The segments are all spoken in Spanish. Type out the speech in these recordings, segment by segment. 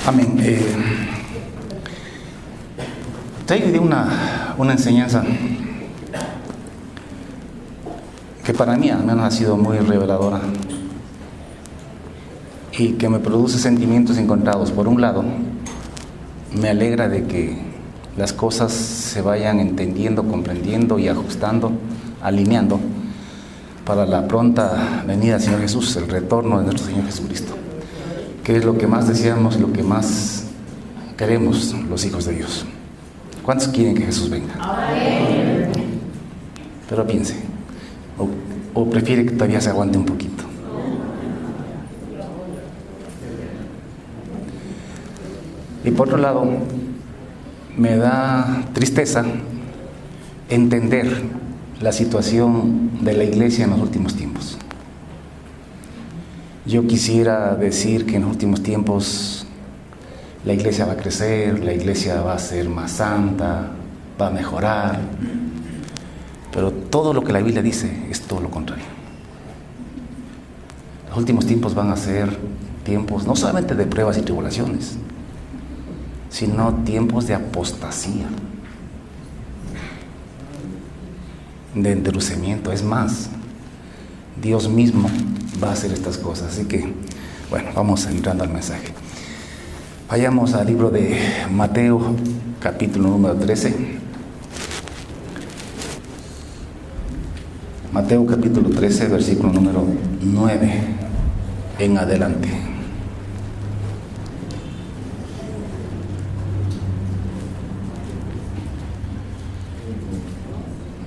Amén. Traigo de una enseñanza que para mí al menos ha sido muy reveladora y que me produce sentimientos encontrados. Por un lado, me alegra de que las cosas se vayan entendiendo, comprendiendo y ajustando, alineando para la pronta venida del Señor Jesús, el retorno de nuestro Señor Jesucristo, que es lo que más deseamos, lo que más queremos los hijos de Dios. ¿Cuántos quieren que Jesús venga? Amén. Pero piense, o prefiere que todavía se aguante un poquito. Y por otro lado, me da tristeza entender la situación de la iglesia en los últimos tiempos. Yo quisiera decir que en los últimos tiempos la iglesia va a crecer, la iglesia va a ser más santa, va a mejorar, pero todo lo que la Biblia dice es todo lo contrario. Los últimos tiempos van a ser tiempos no solamente de pruebas y tribulaciones, sino tiempos de apostasía, de endurecimiento. Es más, Dios mismo va a hacer estas cosas. Así que, bueno, vamos entrando al mensaje. Vayamos al libro de Mateo, capítulo número 13. Mateo, capítulo 13, versículo número 9 en adelante.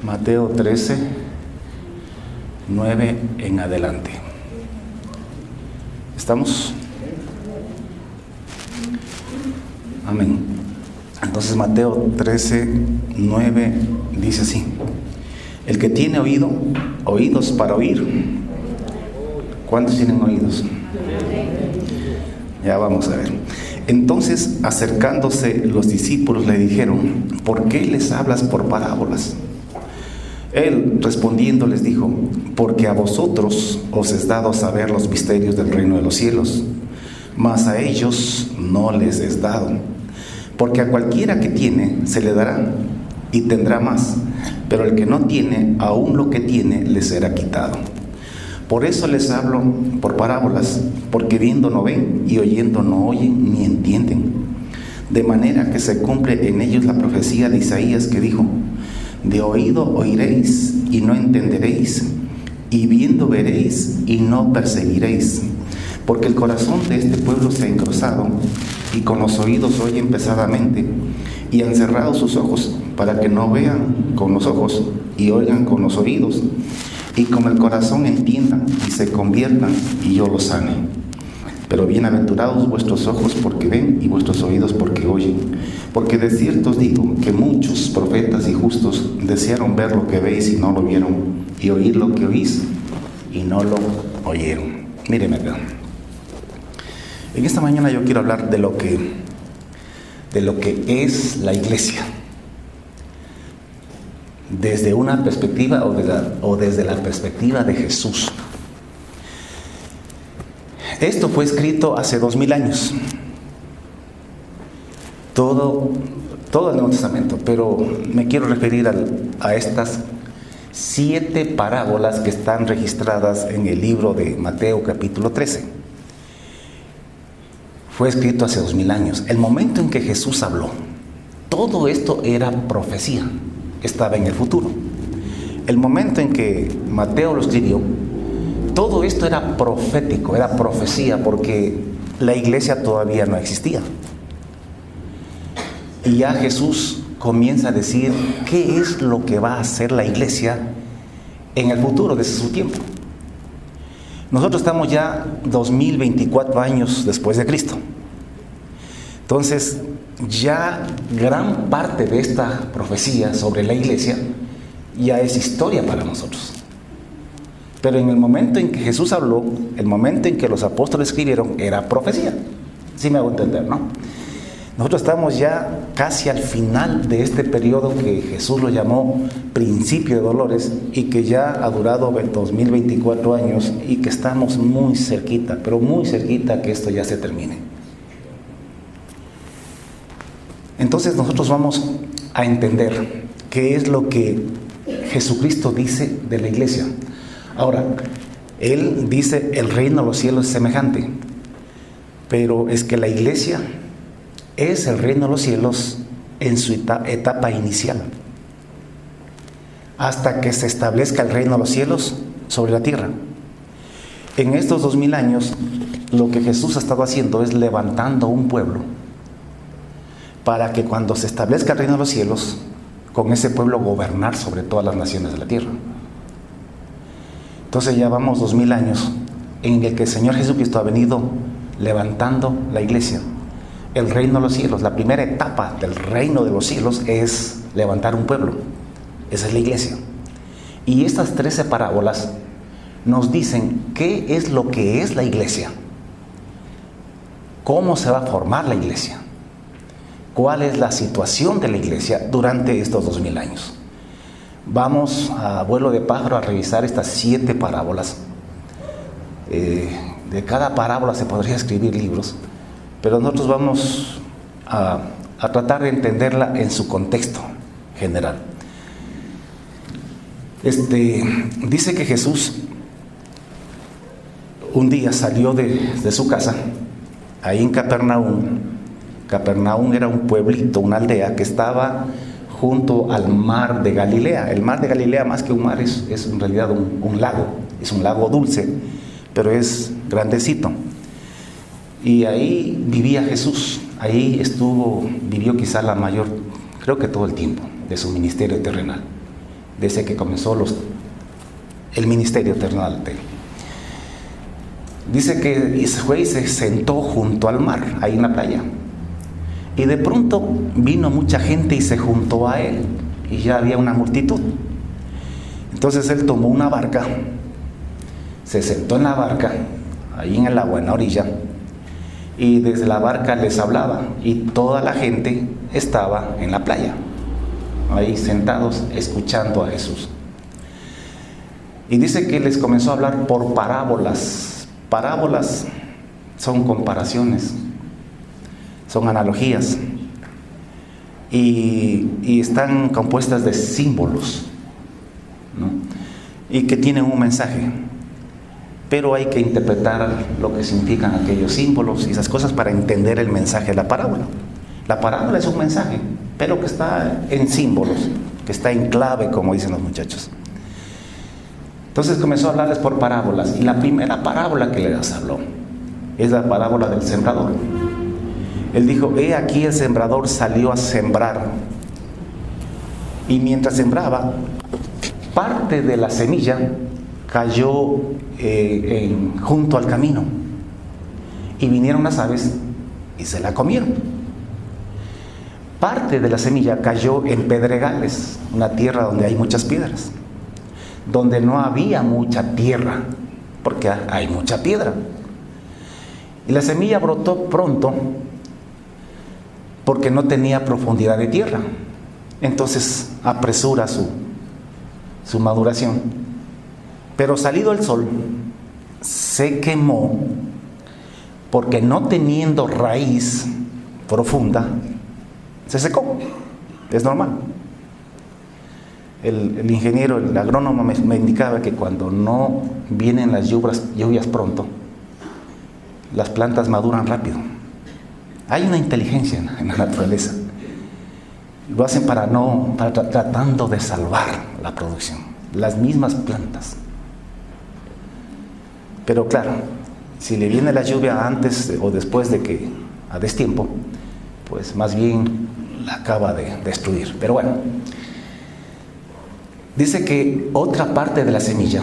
Mateo 13, 9 en adelante. ¿Estamos? Amén. Entonces Mateo 13, 9 dice así: el que tiene oídos para oír. ¿Cuántos tienen oídos? Ya vamos a ver. Entonces, acercándose los discípulos le dijeron: ¿por qué les hablas por parábolas? Él respondiendo les dijo: porque a vosotros os es dado saber los misterios del reino de los cielos, mas a ellos no les es dado. Porque a cualquiera que tiene se le dará y tendrá más, pero el que no tiene, aún lo que tiene le será quitado. Por eso les hablo por parábolas, porque viendo no ven y oyendo no oyen ni entienden. De manera que se cumple en ellos la profecía de Isaías que dijo: de oído oiréis y no entenderéis, y viendo veréis y no perseguiréis. Porque el corazón de este pueblo se ha engrosado, y con los oídos oyen pesadamente, y han cerrado sus ojos, para que no vean con los ojos y oigan con los oídos, y con el corazón entiendan y se conviertan, y yo los sane. Pero bienaventurados vuestros ojos porque ven y vuestros oídos porque oyen. Porque de cierto os digo que muchos profetas y justos desearon ver lo que veis y no lo vieron, y oír lo que oís y no lo oyeron. Míreme acá. En esta mañana yo quiero hablar de lo que es la iglesia, desde una perspectiva o desde la perspectiva de Jesús. Esto fue escrito hace 2000 años, todo el Nuevo Testamento, pero me quiero referir a estas 7 parábolas que están registradas en el libro de Mateo capítulo 13. Fue escrito hace 2000 años. El momento en que Jesús habló, todo esto era profecía, estaba en el futuro. El momento en que Mateo lo escribió, todo esto era profético, era profecía, porque la iglesia todavía no existía. Y ya Jesús comienza a decir qué es lo que va a hacer la iglesia en el futuro, desde su tiempo. Nosotros estamos ya 2024 años después de Cristo. Entonces, ya gran parte de esta profecía sobre la iglesia ya es historia para nosotros. Pero en el momento en que Jesús habló, el momento en que los apóstoles escribieron, era profecía. ¿Sí me hago entender, no? Nosotros estamos ya casi al final de este periodo que Jesús lo llamó principio de dolores y que ya ha durado 2024 años y que estamos muy cerquita, pero muy cerquita que esto ya se termine. Entonces nosotros vamos a entender qué es lo que Jesucristo dice de la iglesia. Ahora, Él dice, el reino de los cielos es semejante, pero es que la iglesia es el reino de los cielos en su etapa inicial, hasta que se establezca el reino de los cielos sobre la tierra. En estos 2000 años, lo que Jesús ha estado haciendo es levantando un pueblo para que cuando se establezca el reino de los cielos, con ese pueblo gobernar sobre todas las naciones de la tierra. Entonces ya vamos 2000 años en el que el Señor Jesucristo ha venido levantando la iglesia, el reino de los cielos. La primera etapa del reino de los cielos es levantar un pueblo. Esa es la iglesia. Y estas 13 parábolas nos dicen qué es lo que es la iglesia, cómo se va a formar la iglesia, cuál es la situación de la iglesia durante estos 2000 años. Vamos a vuelo de pájaro a revisar estas 7 parábolas. De cada parábola se podría escribir libros, pero nosotros vamos a tratar de entenderla en su contexto general. Dice que Jesús un día salió de su casa, ahí en Capernaum. Capernaum era un pueblito, una aldea que estaba junto al mar de Galilea. El mar de Galilea, más que un mar, es en realidad un lago. Es un lago dulce, pero es grandecito. Y ahí vivía Jesús. Ahí vivió quizá la mayor, creo que todo el tiempo de su ministerio terrenal, desde que comenzó el ministerio terrenal de él. Dice que fue y se sentó junto al mar, ahí en la playa. Y de pronto vino mucha gente y se juntó a él, y ya había una multitud. Entonces él tomó una barca, se sentó en la barca, ahí en el agua, en la orilla, y desde la barca les hablaba, y toda la gente estaba en la playa, ahí sentados, escuchando a Jesús. Y dice que les comenzó a hablar por parábolas. Parábolas son comparaciones, son analogías, y están compuestas de símbolos, ¿no? Y que tienen un mensaje, pero hay que interpretar lo que significan aquellos símbolos y esas cosas para entender el mensaje de la parábola. La parábola es un mensaje, pero que está en símbolos, que está en clave, como dicen los muchachos. Entonces comenzó a hablarles por parábolas, y la primera parábola que les habló es la parábola del sembrador. Él dijo, he aquí el sembrador salió a sembrar, y mientras sembraba, parte de la semilla cayó junto al camino, y vinieron las aves y se la comieron. Parte de la semilla cayó en pedregales, una tierra donde hay muchas piedras, donde no había mucha tierra, porque hay mucha piedra. Y la semilla brotó pronto porque no tenía profundidad de tierra. Entonces apresura su maduración. Pero salido el sol, se quemó, porque no teniendo raíz profunda, se secó. Es normal. El ingeniero, el agrónomo me indicaba que cuando no vienen las lluvias pronto, las plantas maduran rápido. Hay una inteligencia en la naturaleza. Lo hacen tratando de salvar la producción, las mismas plantas. Pero claro, si le viene la lluvia antes o después de que a destiempo, pues más bien la acaba de destruir. Pero bueno, dice que otra parte de la semilla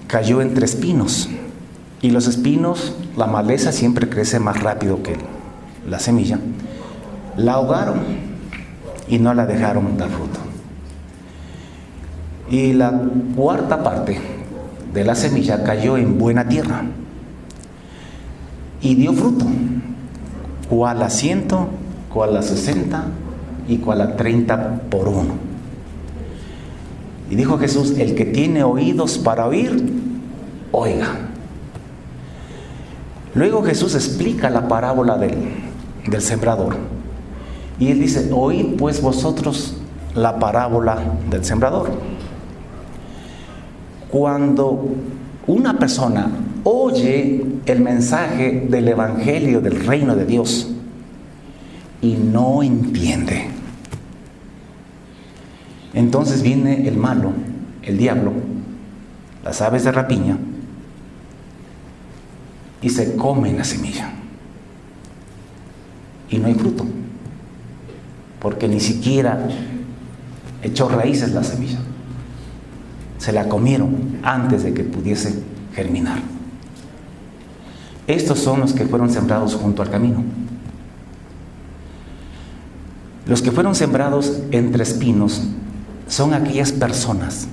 cayó entre espinos, y los espinos, la maleza siempre crece más rápido que la semilla, la ahogaron y no la dejaron dar fruto. Y la cuarta parte de la semilla cayó en buena tierra y dio fruto, cual a 100, cual a 60 y cual a 30 por uno. Y dijo Jesús, el que tiene oídos para oír, oiga. Luego Jesús explica la parábola del sembrador, Y él dice, oíd pues vosotros la parábola del sembrador. Cuando una persona oye el mensaje del evangelio del reino de Dios y no entiende, entonces viene el malo, el diablo, las aves de rapiña, y se comen la semilla. Y no hay fruto, porque ni siquiera echó raíces la semilla. Se la comieron antes de que pudiese germinar. Estos son los que fueron sembrados junto al camino. Los que fueron sembrados entre espinos son aquellas personas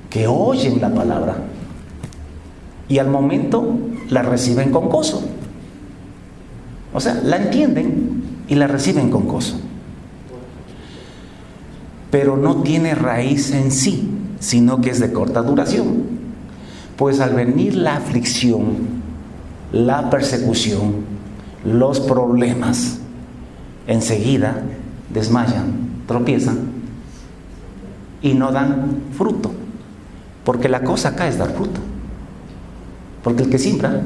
que oyen la palabra y al momento la reciben con gozo. O sea, la entienden y la reciben con gozo. Pero no tiene raíz en sí, sino que es de corta duración. Pues al venir la aflicción, la persecución, los problemas, enseguida desmayan, tropiezan y no dan fruto. Porque la cosa acá es dar fruto. Porque el que siembra,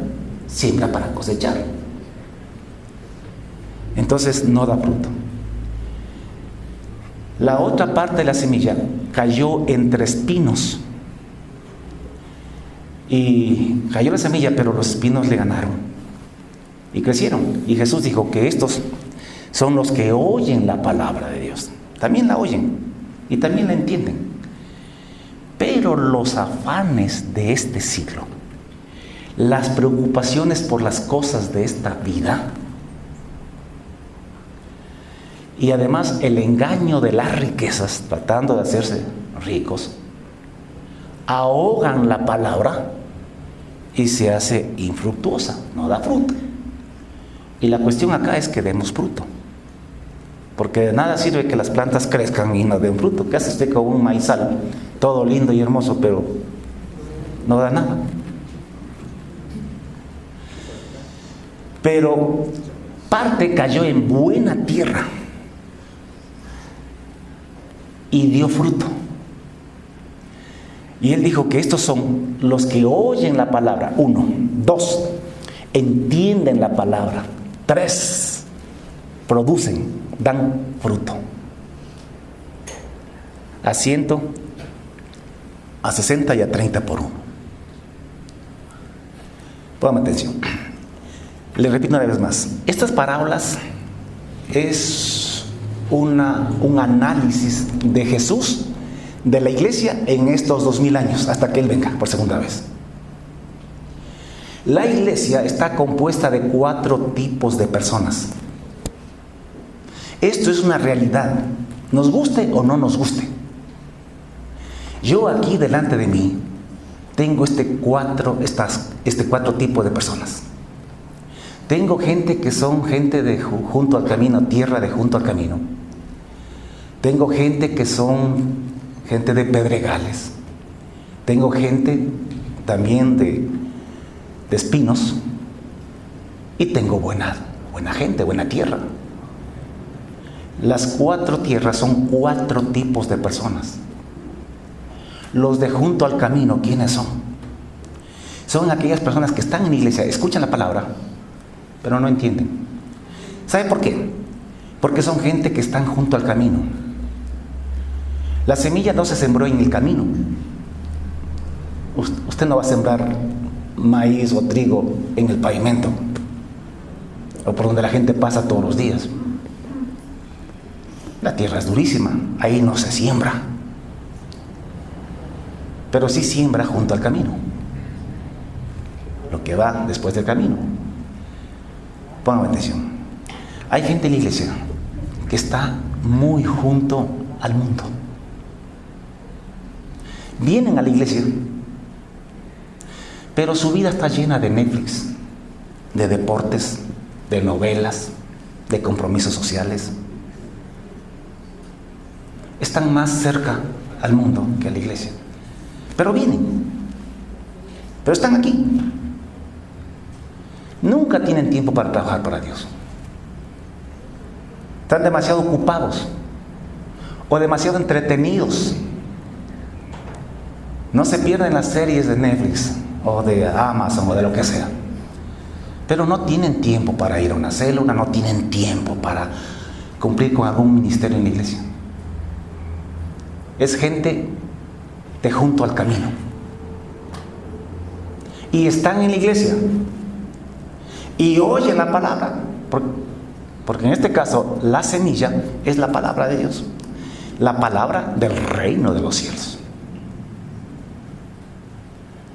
siembra para cosechar. Entonces no da fruto. La otra parte de la semilla cayó entre espinos. Y cayó la semilla, pero los espinos le ganaron. Y crecieron. Y Jesús dijo que estos son los que oyen la palabra de Dios. También la oyen y también la entienden. Pero los afanes de este siglo, las preocupaciones por las cosas de esta vida, y además el engaño de las riquezas, tratando de hacerse ricos, ahogan la palabra y se hace infructuosa, no da fruto. Y la cuestión acá es que demos fruto, porque de nada sirve que las plantas crezcan y no den fruto. ¿Qué hace usted con un maizal todo lindo y hermoso, pero no da nada? Pero parte cayó en buena tierra y dio fruto. Y él dijo que estos son los que oyen la palabra. 1, 2, entienden la palabra. 3, producen, dan fruto. A 100, a 60 y a 30 por 1. Póngame atención. Le repito una vez más. Estas parábolas es un análisis de Jesús, de la iglesia en estos 2000 años, hasta que Él venga por segunda vez. La iglesia está compuesta de 4 tipos de personas. Esto es una realidad, nos guste o no nos guste. Yo aquí delante de mí tengo este cuatro tipos de personas. Tengo gente que son gente de junto al camino, tierra de junto al camino. Tengo gente que son gente de pedregales. Tengo gente también de espinos. Y tengo buena gente, buena tierra. Las 4 tierras son 4 tipos de personas. Los de junto al camino, ¿quiénes son? Son aquellas personas que están en la iglesia, escuchan la palabra, pero no entienden. ¿Sabe por qué? Porque son gente que están junto al camino. La semilla no se sembró en el camino. Usted no va a sembrar maíz o trigo en el pavimento o por donde la gente pasa todos los días. La tierra es durísima, ahí no se siembra, pero sí siembra junto al camino, lo que va después del camino. Póngame atención. Hay gente en la iglesia que está muy junto al mundo. Vienen a la iglesia, pero su vida está llena de Netflix, de deportes, de novelas, de compromisos sociales. Están más cerca al mundo que a la iglesia. Pero vienen. Pero están aquí. Nunca tienen tiempo para trabajar para Dios. Están demasiado ocupados o demasiado entretenidos. No se pierden las series de Netflix o de Amazon o de lo que sea. Pero no tienen tiempo para ir a una célula, no tienen tiempo para cumplir con algún ministerio en la iglesia. Es gente de junto al camino. Y están en la iglesia. Y oyen la palabra. Porque en este caso, la semilla es la palabra de Dios. La palabra del reino de los cielos.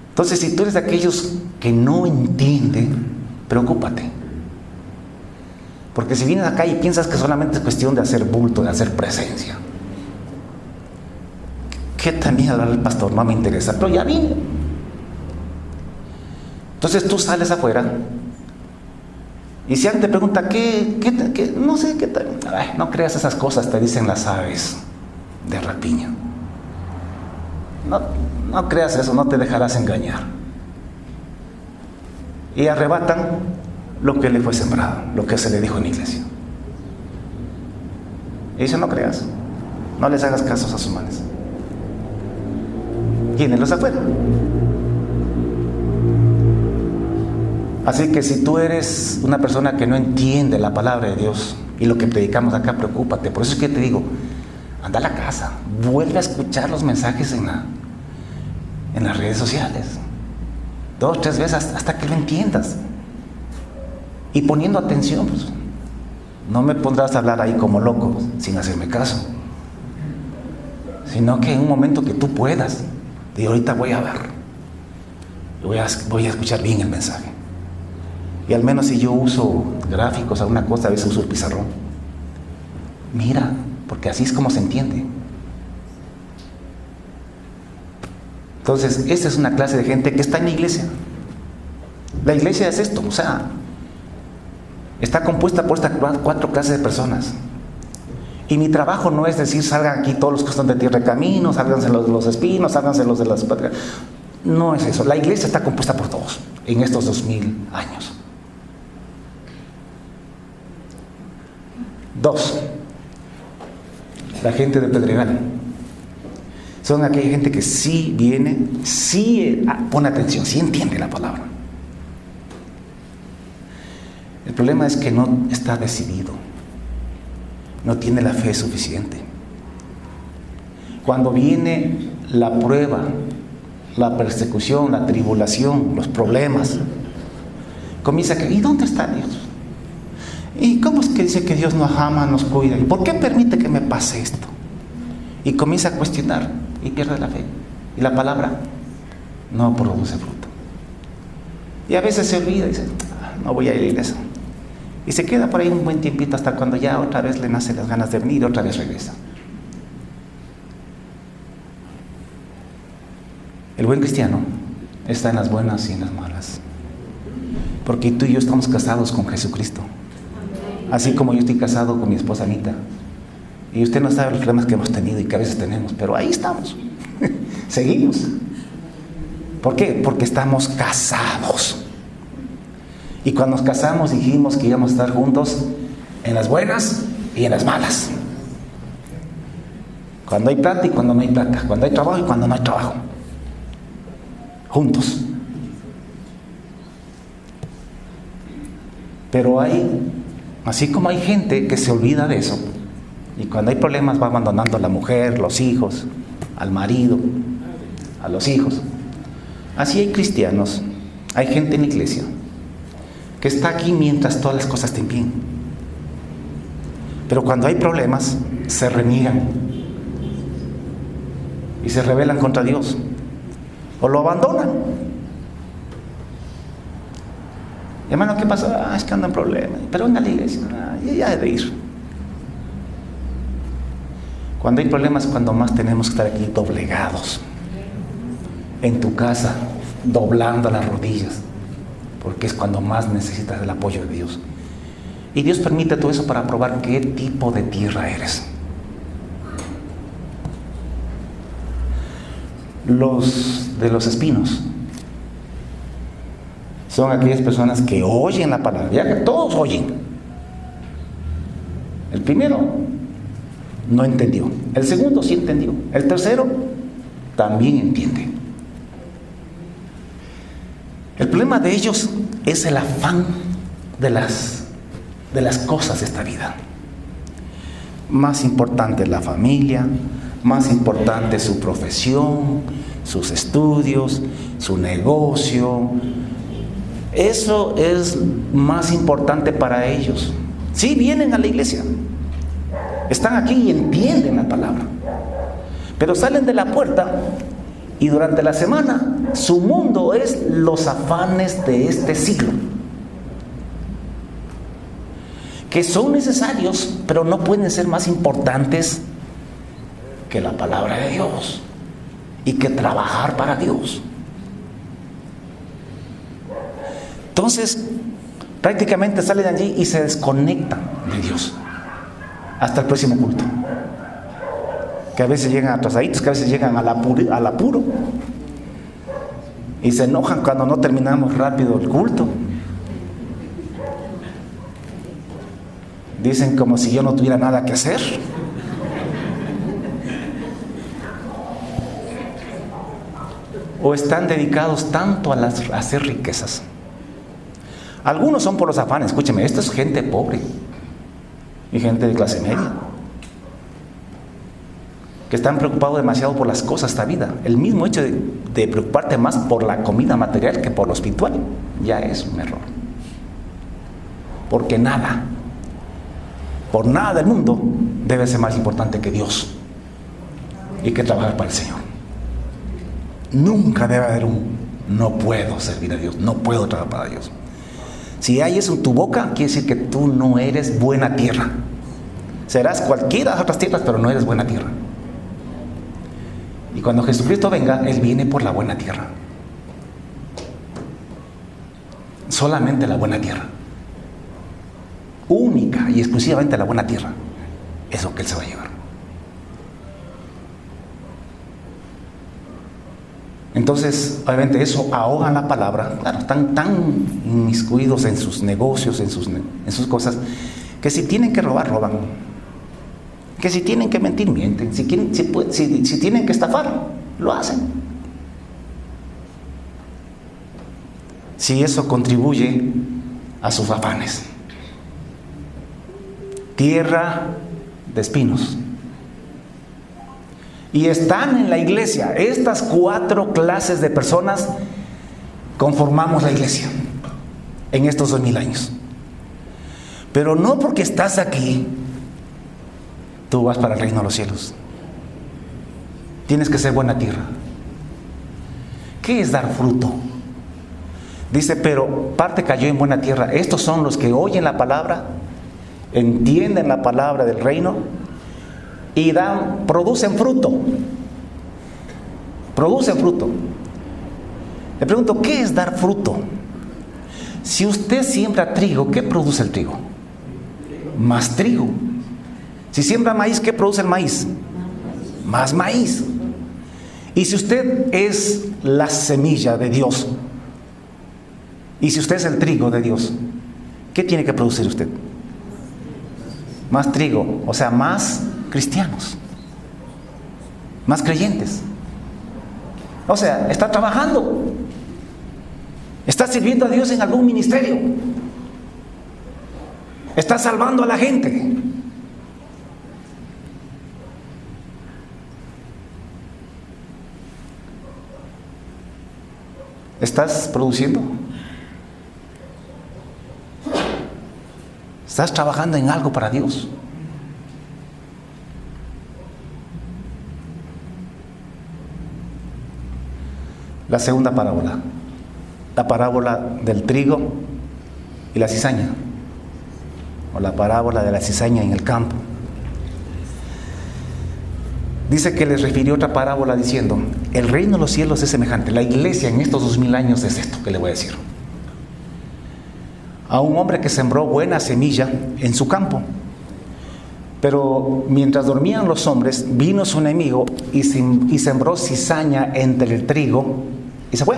Entonces, si tú eres de aquellos que no entienden, preocúpate. Porque si vienes acá y piensas que solamente es cuestión de hacer bulto, de hacer presencia. ¿Qué también hablar el pastor? No me interesa, pero ya vine. Entonces tú sales afuera y si alguien te pregunta, ¿qué? No sé, ¿qué tal? Ay, no creas esas cosas, te dicen las aves de rapiña. No creas eso, no te dejarás engañar. Y arrebatan lo que le fue sembrado, lo que se le dijo en la iglesia. Y dice, no creas, no les hagas caso a sus manes. Llénenlos afuera. Así que si tú eres una persona que no entiende la palabra de Dios y lo que predicamos acá, preocúpate. Por eso es que te digo, anda a la casa, vuelve a escuchar los mensajes en las redes sociales. 2, 3 veces hasta que lo entiendas. Y poniendo atención, pues, no me pondrás a hablar ahí como loco, sin hacerme caso. Sino que en un momento que tú puedas, de ahorita voy a ver. Voy a escuchar bien el mensaje. Y al menos si yo uso gráficos, alguna cosa, a veces uso el pizarrón. Mira, porque así es como se entiende. Entonces, esta es una clase de gente que está en la iglesia. La iglesia es esto, o sea, está compuesta por estas 4 clases de personas. Y mi trabajo no es decir, salgan aquí todos los que están de tierra de camino, sálganse los de los espinos, sálganse los de las... No es eso. La iglesia está compuesta por todos en estos 2000 años. 2. La gente de Pedregal. Son aquella gente que sí viene, sí pone atención, sí entiende la palabra. El problema es que no está decidido. No tiene la fe suficiente. Cuando viene la prueba, la persecución, la tribulación, los problemas, comienza a creer, ¿y dónde está Dios? ¿Y cómo es que dice que Dios nos ama, nos cuida? ¿Y por qué permite que me pase esto? Y comienza a cuestionar y pierde la fe. Y la palabra no produce fruto. Y a veces se olvida y dice, no voy a ir a eso. Y se queda por ahí un buen tiempito hasta cuando ya otra vez le nacen las ganas de venir y otra vez regresa. El buen cristiano está en las buenas y en las malas. Porque tú y yo estamos casados con Jesucristo. Así como yo estoy casado con mi esposa Anita. Y usted no sabe los problemas que hemos tenido y que a veces tenemos, pero ahí estamos. Seguimos. ¿Por qué? Porque estamos casados. Y cuando nos casamos dijimos que íbamos a estar juntos en las buenas y en las malas. Cuando hay plata y cuando no hay plata. Cuando hay trabajo y cuando no hay trabajo. Juntos. Pero así como hay gente que se olvida de eso, y cuando hay problemas va abandonando a la mujer, los hijos, al marido, a los hijos. Así hay cristianos, hay gente en la iglesia que está aquí mientras todas las cosas estén bien. Pero cuando hay problemas, se reniegan y se rebelan contra Dios o lo abandonan. Hermano, ¿qué pasó? Es que ando en problemas. Pero venga a la iglesia, ya he de ir. Cuando hay problemas, cuando más tenemos que estar aquí doblegados en tu casa, doblando las rodillas, porque es cuando más necesitas el apoyo de Dios. Y Dios permite todo eso para probar qué tipo de tierra eres. Los de los espinos son aquellas personas que oyen la palabra, ya que todos oyen, El primero no entendió. El segundo sí entendió. El tercero también entiende. El problema de ellos es el afán de las cosas de esta vida. Más importante la familia, más importante su profesión, sus estudios, su negocio. Eso es más importante para ellos. Sí, vienen a la iglesia, están aquí y entienden la palabra, pero salen de la puerta y durante la semana su mundo es los afanes de este siglo, que son necesarios, pero no pueden ser más importantes que la palabra de Dios y que trabajar para Dios. Entonces, prácticamente salen de allí y se desconectan de Dios hasta el próximo culto. Que a veces llegan atrasaditos, que a veces llegan al apuro y se enojan cuando no terminamos rápido el culto. Dicen como si yo no tuviera nada que hacer. O están dedicados tanto a hacer riquezas. Algunos son por los afanes. Escúcheme, esto es gente pobre y gente de clase media, que están preocupados demasiado por las cosas de esta vida. El mismo hecho de preocuparte más por la comida material que por lo espiritual ya es un error. Porque nada, por nada del mundo, debe ser más importante que Dios y que trabajar para el Señor. Nunca debe haber no puedo servir a Dios, no puedo trabajar para Dios. Si hay eso en tu boca, quiere decir que tú no eres buena tierra. Serás cualquiera de las otras tierras, pero no eres buena tierra. Y cuando Jesucristo venga, Él viene por la buena tierra. Solamente la buena tierra. Única y exclusivamente la buena tierra. Es lo que Él se va a llevar. Entonces, obviamente eso ahoga la palabra. Claro, están tan inmiscuidos en sus negocios, en sus cosas, que si tienen que robar, roban. Que si tienen que mentir, mienten. Si tienen que estafar, lo hacen. Si eso contribuye a sus afanes. Tierra de espinos. Y están en la iglesia. Estas 4 clases de personas conformamos la iglesia en estos 2000 años. Pero no porque estás aquí, tú vas para el reino de los cielos. Tienes que ser buena tierra. ¿Qué es dar fruto? Dice, pero parte cayó en buena tierra. Estos son los que oyen la palabra, entienden la palabra del reino y producen fruto. Producen fruto. Le pregunto, ¿qué es dar fruto? Si usted siembra trigo, ¿qué produce el trigo? Más trigo. Si siembra maíz, ¿qué produce el maíz? Más maíz. Y si usted es la semilla de Dios, y si usted es el trigo de Dios, ¿qué tiene que producir usted? Más trigo, o sea, más cristianos, más creyentes. O sea, está trabajando, está sirviendo a Dios en algún ministerio, está salvando a la gente. ¿Estás produciendo? ¿Estás trabajando en algo para Dios? La segunda parábola, la parábola del trigo y la cizaña, o la parábola de la cizaña en el campo. Dice que les refirió otra parábola diciendo, el reino de los cielos es semejante. La iglesia en estos 2000 años es esto que le voy a decir. A un hombre que sembró buena semilla en su campo. Pero mientras dormían los hombres, vino su enemigo y sembró cizaña entre el trigo y se fue.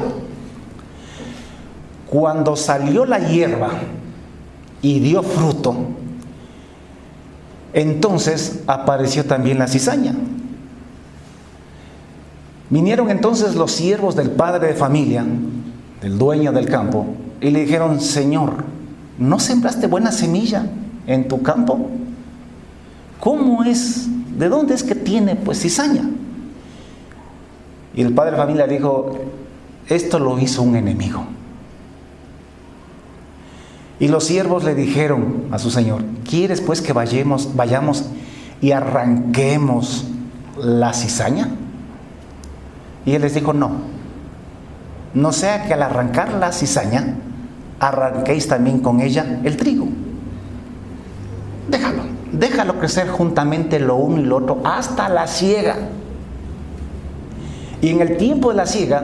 Cuando salió la hierba y dio fruto, Entonces apareció también la cizaña. Vinieron entonces los siervos del padre de familia, del dueño del campo, y le dijeron: Señor, ¿no sembraste buena semilla en tu campo? ¿Cómo es? ¿De dónde es que tiene pues cizaña? Y el padre de familia le dijo: esto lo hizo un enemigo. Y los siervos le dijeron a su señor: ¿quieres pues que vayamos y arranquemos la cizaña? Y él les dijo: no sea que al arrancar la cizaña arranquéis también con ella el trigo. Déjalo crecer juntamente lo uno y lo otro hasta la siega. Y en el tiempo de la siega,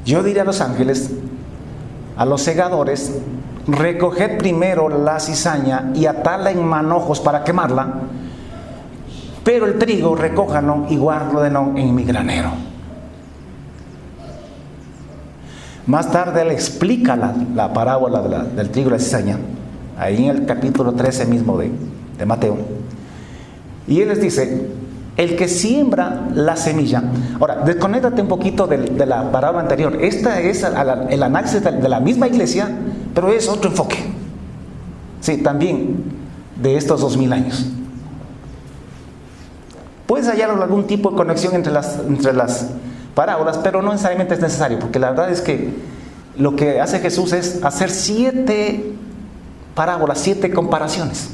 yo diré a los ángeles, a los segadores: recoged primero la cizaña y atadla en manojos para quemarla, pero el trigo recójanlo y guárdenlo en mi granero. Más tarde él explica la parábola del trigo y la cizaña, ahí en el capítulo 13 mismo de Mateo. Y él les dice: el que siembra la semilla. Ahora, desconéctate un poquito de la parábola anterior. Esta es el análisis de la misma iglesia, pero es otro enfoque. Sí, también de estos 2000 años. Puedes hallar algún tipo de conexión entre las parábolas, pero no necesariamente es necesario, porque la verdad es que lo que hace Jesús es hacer 7 parábolas, 7 comparaciones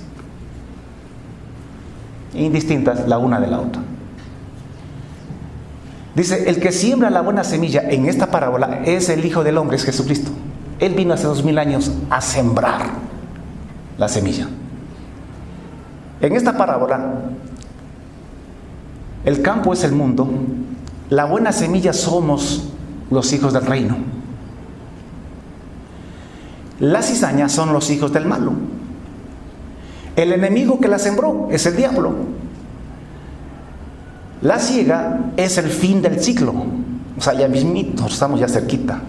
indistintas la una de la otra. Dice: el que siembra la buena semilla en esta parábola es el Hijo del Hombre, es Jesucristo. Él vino hace 2000 años a sembrar la semilla. En esta parábola, el campo es el mundo, la buena semilla somos los hijos del reino. La cizaña son los hijos del malo. El enemigo que la sembró es el diablo. La siega es el fin del ciclo. O sea, ya mismito, estamos ya cerquita.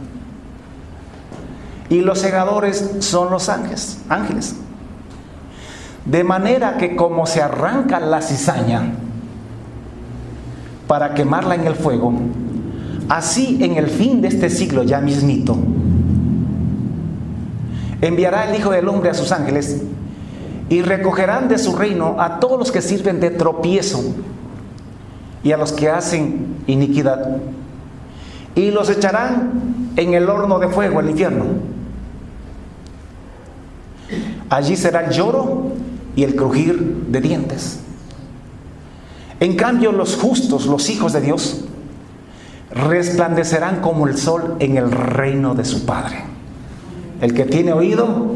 Y los segadores son los ángeles. De manera que como se arranca la cizaña para quemarla en el fuego, así en el fin de este siglo ya mismito, enviará el Hijo del Hombre a sus ángeles y recogerán de su reino a todos los que sirven de tropiezo y a los que hacen iniquidad, y los echarán en el horno de fuego, el infierno. Allí será el lloro y el crujir de dientes. En cambio, los justos, los hijos de Dios, resplandecerán como el sol en el reino de su Padre. El que tiene oído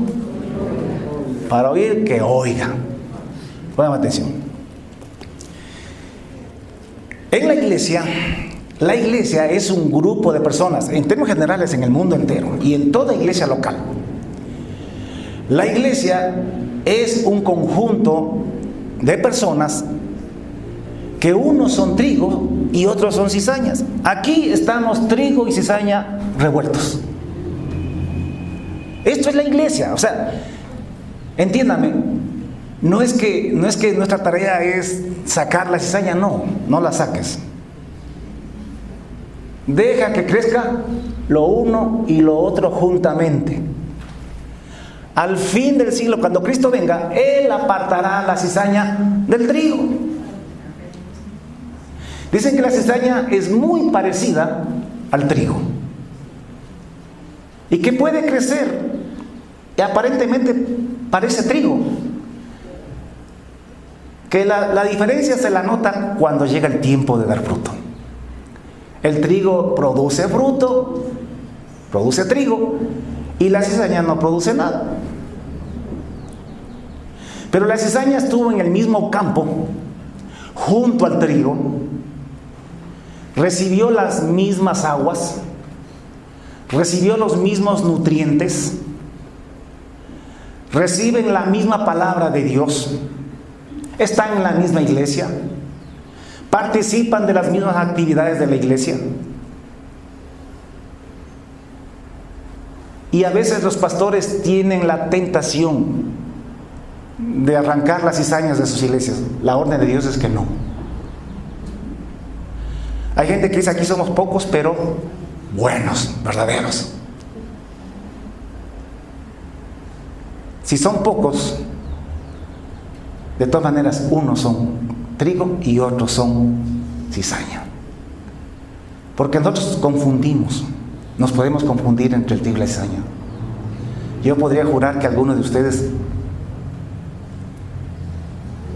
para oír, que oiga. Pongan atención. En la iglesia es un grupo de personas, en términos generales en el mundo entero y en toda iglesia local. La iglesia es un conjunto de personas que unos son trigo y otros son cizañas. Aquí estamos trigo y cizaña revueltos. Esto es la iglesia. O sea, entiéndame, no es que nuestra tarea es sacar la cizaña, no la saques. Deja que crezca lo uno y lo otro juntamente. Al fin del siglo, cuando Cristo venga, Él apartará la cizaña del trigo. Dicen que la cizaña es muy parecida al trigo y que puede crecer y aparentemente parece trigo, que la diferencia se la nota cuando llega el tiempo de dar fruto. El trigo produce fruto, produce trigo, y la cizaña no produce nada. Pero la cizaña estuvo en el mismo campo, junto al trigo, recibió las mismas aguas, recibió los mismos nutrientes, reciben la misma palabra de Dios, están en la misma iglesia, participan de las mismas actividades de la iglesia. Y a veces los pastores tienen la tentación de arrancar las cizañas de sus iglesias. La orden de Dios es que no. Hay gente que dice aquí somos pocos, pero buenos, verdaderos. Si son pocos, de todas maneras, unos son trigo y otros son cizaña. Porque nosotros confundimos, nos podemos confundir entre el trigo y la cizaña. Yo podría jurar que algunos de ustedes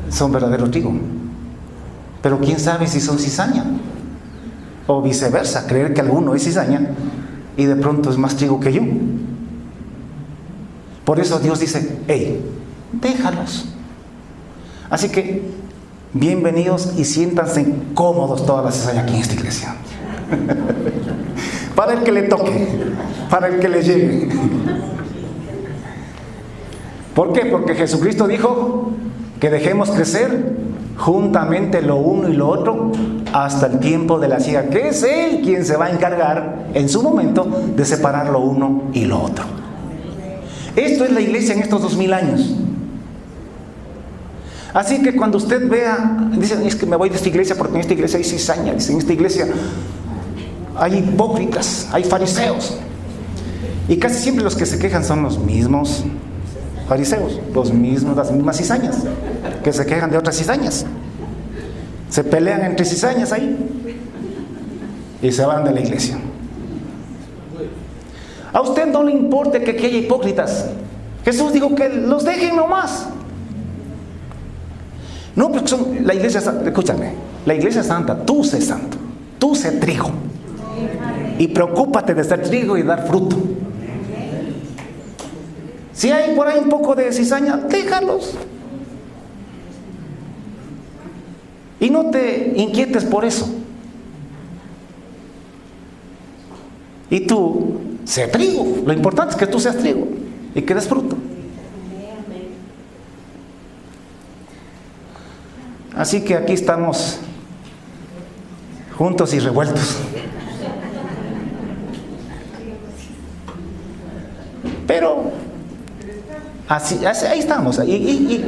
son verdadero trigo, pero quién sabe si son cizaña, o viceversa, creer que alguno es cizaña y de pronto es más trigo que yo. Por eso Dios dice: hey, déjalos. Así que bienvenidos y siéntanse cómodos todas las cizañas aquí en esta iglesia. Para el que le toque, para el que le llegue. ¿Por qué? Porque Jesucristo dijo que dejemos crecer juntamente lo uno y lo otro hasta el tiempo de la siega, que es Él quien se va a encargar en su momento de separar lo uno y lo otro. Esto es la iglesia en estos 2000 años. Así que cuando usted vea, dicen: es que me voy de esta iglesia porque en esta iglesia hay cizaña, dicen, en esta iglesia hay hipócritas, hay fariseos. Y casi siempre los que se quejan son los mismos fariseos, las mismas cizañas, que se quejan de otras cizañas. Se pelean entre cizañas ahí y se van de la iglesia. A usted no le importa que aquí haya hipócritas. Jesús dijo que los dejen nomás. No, porque son la iglesia santa. Escúchame, la iglesia santa, tú sé santo, tú sé trigo. Y preocúpate de ser trigo y dar fruto. Si hay por ahí un poco de cizaña, déjalos. Y no te inquietes por eso. Y tú, sé trigo. Lo importante es que tú seas trigo y que des fruto. Así que aquí estamos juntos y revueltos. Pero así, ahí estamos, y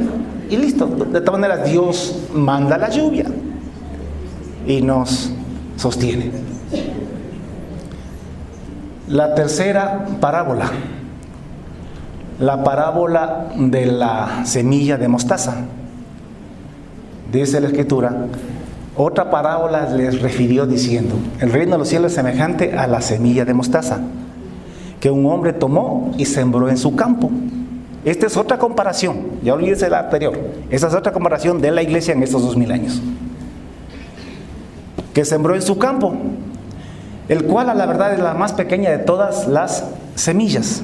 listo. De todas maneras, Dios manda la lluvia y nos sostiene. La tercera parábola, la parábola de la semilla de mostaza. Dice la Escritura: otra parábola les refirió diciendo: el reino de los cielos es semejante a la semilla de mostaza, que un hombre tomó y sembró en su campo. Esta es otra comparación, ya olvídese la anterior. Esta es otra comparación de la iglesia en estos 2000 años. Que sembró en su campo, el cual a la verdad es la más pequeña de todas las semillas.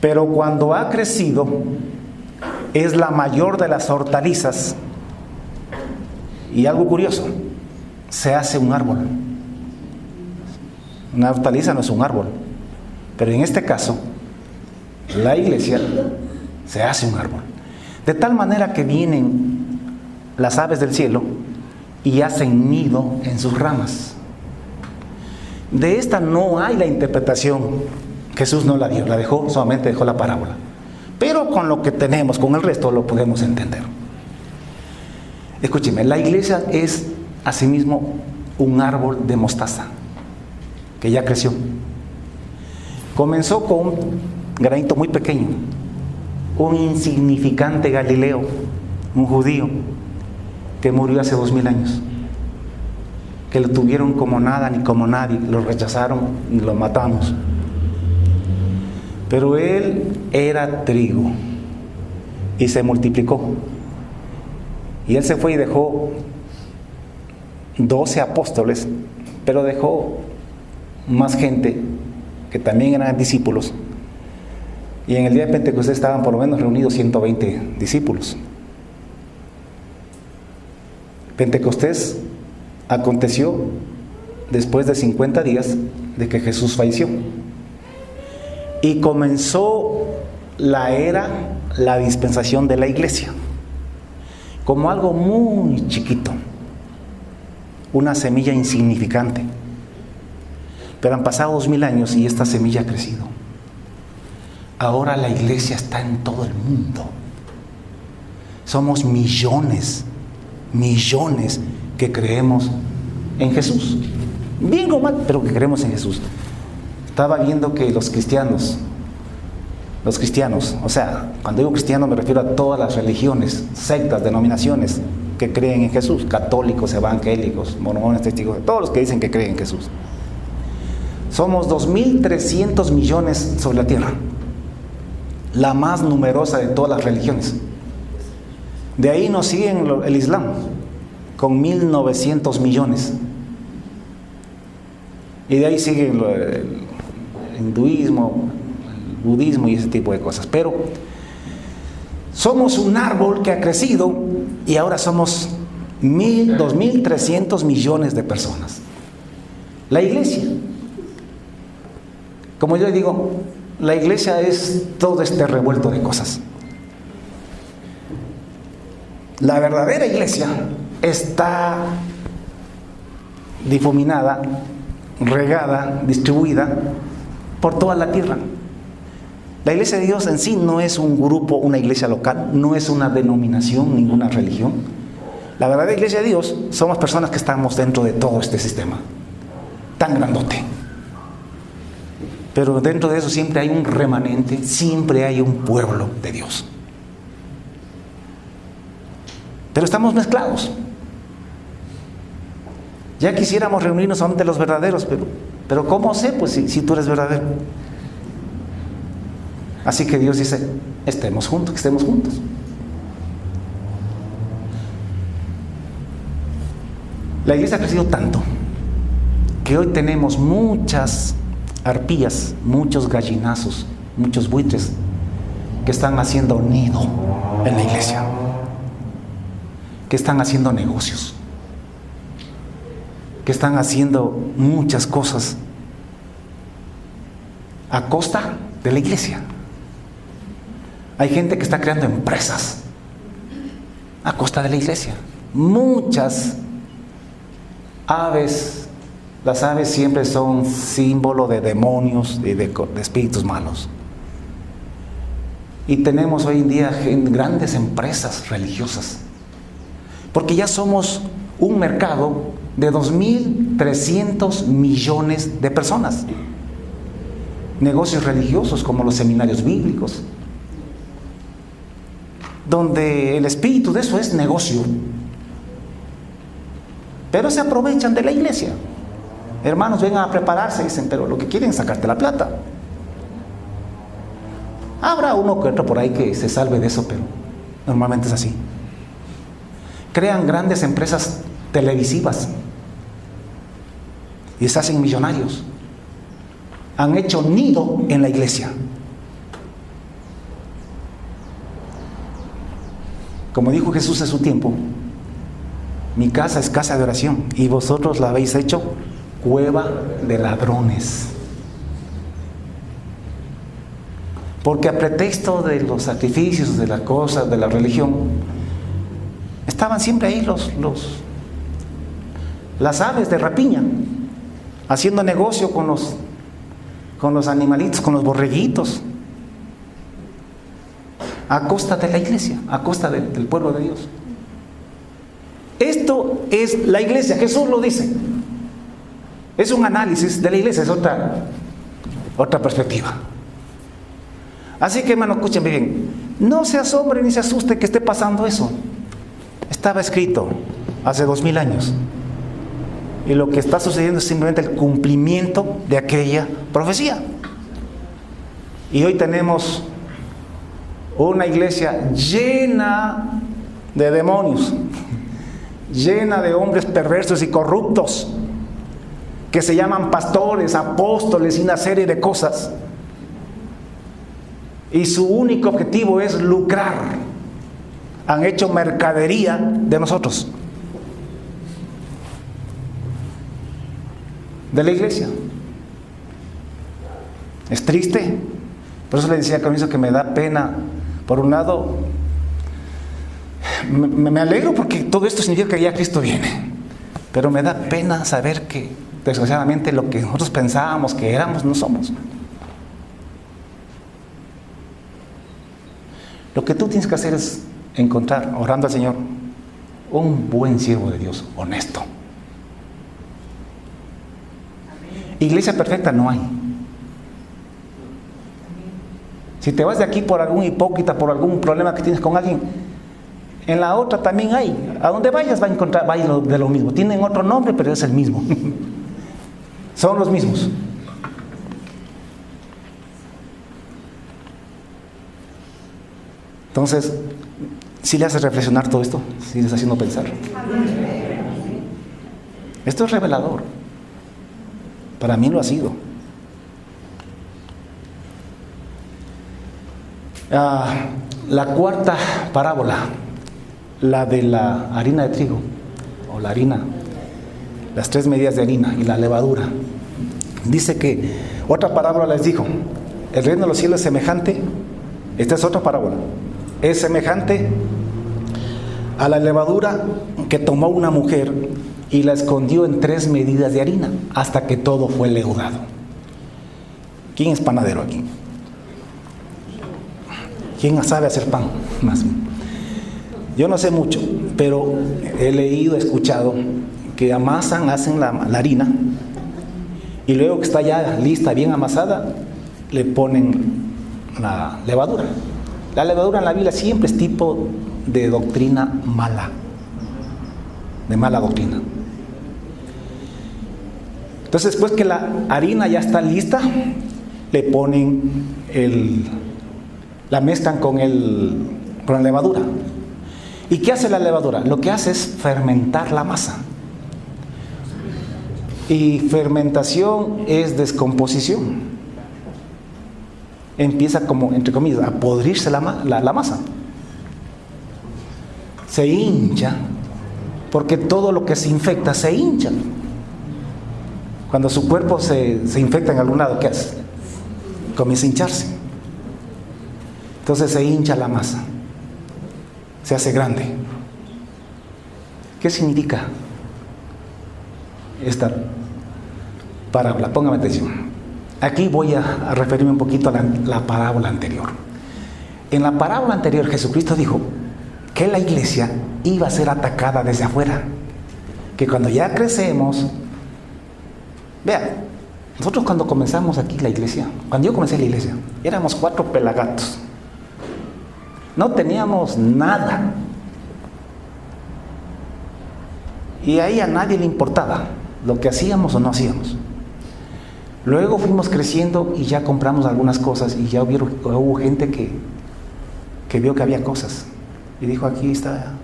Pero cuando ha crecido, es la mayor de las hortalizas. Y algo curioso, se hace un árbol. Una hortaliza no es un árbol, pero en este caso, la iglesia se hace un árbol. De tal manera que vienen las aves del cielo y hacen nido en sus ramas. De esta no hay la interpretación. Jesús no la dio, la dejó, solamente dejó la parábola. Pero con lo que tenemos, con el resto, lo podemos entender. Escúcheme, la iglesia es asimismo un árbol de mostaza que ya creció. Comenzó con un granito muy pequeño, un insignificante Galileo, un judío que murió hace 2000 años, que lo tuvieron como nada ni como nadie, lo rechazaron y lo matamos. Pero él era trigo y se multiplicó. Y él se fue y dejó 12 apóstoles, pero dejó más gente que también eran discípulos. Y en el día de Pentecostés estaban por lo menos reunidos 120 discípulos. Pentecostés aconteció después de 50 días de que Jesús falleció. Y comenzó la era, la dispensación de la iglesia, como algo muy chiquito, una semilla insignificante. Pero han pasado 2000 años y esta semilla ha crecido. Ahora la iglesia está en todo el mundo. Somos millones que creemos en Jesús. Bien o mal, pero que creemos en Jesús. Estaba viendo que los cristianos, o sea, cuando digo cristiano me refiero a todas las religiones, sectas, denominaciones que creen en Jesús, católicos, evangélicos, mormones, testigos, todos los que dicen que creen en Jesús. Somos 2.300 millones sobre la tierra, la más numerosa de todas las religiones. De ahí nos siguen el Islam, con 1.900 millones. Y de ahí siguen el hinduismo, el budismo y ese tipo de cosas. Pero somos un árbol que ha crecido y ahora somos 2.300 millones de personas. La iglesia, como yo digo, la iglesia es todo este revuelto de cosas. La verdadera iglesia está difuminada, regada, distribuida por toda la tierra. La iglesia de Dios en sí no es un grupo, una iglesia local, no es una denominación, ninguna religión. La verdadera iglesia de Dios somos personas que estamos dentro de todo este sistema tan grandote. Pero dentro de eso siempre hay un remanente, siempre hay un pueblo de Dios. Pero estamos mezclados. Ya quisiéramos reunirnos solamente los verdaderos, pero ¿cómo sé? Pues si tú eres verdadero. Así que Dios dice, estemos juntos, que estemos juntos. La iglesia ha crecido tanto que hoy tenemos muchas arpías, muchos gallinazos, muchos buitres que están haciendo nido en la iglesia, que están haciendo negocios, que están haciendo muchas cosas a costa de la iglesia. Hay gente que está creando empresas a costa de la iglesia. Muchas aves, las aves siempre son símbolo de demonios y de espíritus malos. Y tenemos hoy en día grandes empresas religiosas, porque ya somos un mercado de 2.300 millones de personas. Negocios religiosos como los seminarios bíblicos, donde el espíritu de eso es negocio. Pero se aprovechan de la iglesia. Hermanos, vengan a prepararse, dicen, pero lo que quieren es sacarte la plata. Habrá uno que otro por ahí que se salve de eso, pero normalmente es así. Crean grandes empresas televisivas y se hacen millonarios. Han hecho nido en la iglesia. Como dijo Jesús en su tiempo, mi casa es casa de oración y vosotros la habéis hecho cueva de ladrones. Porque a pretexto de los sacrificios, de las cosas, de la religión, estaban siempre ahí las aves de rapiña, haciendo negocio con los animalitos, con los borreguitos, a costa de la iglesia, a costa del pueblo de Dios. Esto es la iglesia, Jesús lo dice. Es un análisis de la iglesia, es otra perspectiva. Así que, hermano, escúchenme bien. No se asombre ni se asuste que esté pasando eso. Estaba escrito hace 2000 años. Y lo que está sucediendo es simplemente el cumplimiento de aquella profecía. Y hoy tenemos una iglesia llena de demonios, llena de hombres perversos y corruptos, que se llaman pastores, apóstoles y una serie de cosas. Y su único objetivo es lucrar. Han hecho mercadería de nosotros, de la iglesia. Es triste. Por eso le decía al comienzo que me da pena. Por un lado, me alegro porque todo esto significa que ya Cristo viene. Pero me da pena saber que, desgraciadamente, lo que nosotros pensábamos que éramos, no somos. Lo que tú tienes que hacer es encontrar, orando al Señor, un buen siervo de Dios, honesto. Iglesia perfecta no hay. Si te vas de aquí por algún hipócrita, por algún problema que tienes con alguien, en la otra también hay. A donde vayas va a encontrar, va a ir de lo mismo. Tienen otro nombre, pero es el mismo. Son los mismos. Entonces, ¿sí le hace reflexionar todo esto? ¿Sí le está haciendo pensar? Esto es revelador. Para mí lo ha sido. La cuarta parábola, la de la harina de trigo, o la harina, las 3 medidas de harina y la levadura. Dice que otra parábola les dijo: el reino de los cielos es semejante, esta es otra parábola, es semejante a la levadura que tomó una mujer y la escondió en 3 medidas de harina hasta que todo fue leudado. ¿Quién es panadero aquí? ¿Quién sabe hacer pan? Más. Yo no sé mucho, pero he leído, he escuchado que hacen la harina y luego que está ya lista, bien amasada, le ponen la levadura. La levadura en la Biblia siempre es tipo de doctrina mala, de mala doctrina. Entonces, después que la harina ya está lista, le ponen la mezclan con la levadura. ¿Y qué hace la levadura? Lo que hace es fermentar la masa. Y fermentación es descomposición. Empieza como, entre comillas, a podrirse la masa. Se hincha, porque todo lo que se infecta se hincha. Cuando su cuerpo se infecta en algún lado, ¿qué hace? Comienza a hincharse. Entonces se hincha la masa, se hace grande. ¿Qué significa esta parábola? Póngame atención. Aquí voy a referirme un poquito a la parábola anterior. En la parábola anterior, Jesucristo dijo que la iglesia iba a ser atacada desde afuera. Que cuando ya crecemos, vea, nosotros cuando comenzamos aquí la iglesia, cuando yo comencé la iglesia, éramos 4 pelagatos. No teníamos nada. Y ahí a nadie le importaba lo que hacíamos o no hacíamos. Luego fuimos creciendo y ya compramos algunas cosas y ya hubo gente que vio que había cosas. Y dijo, aquí está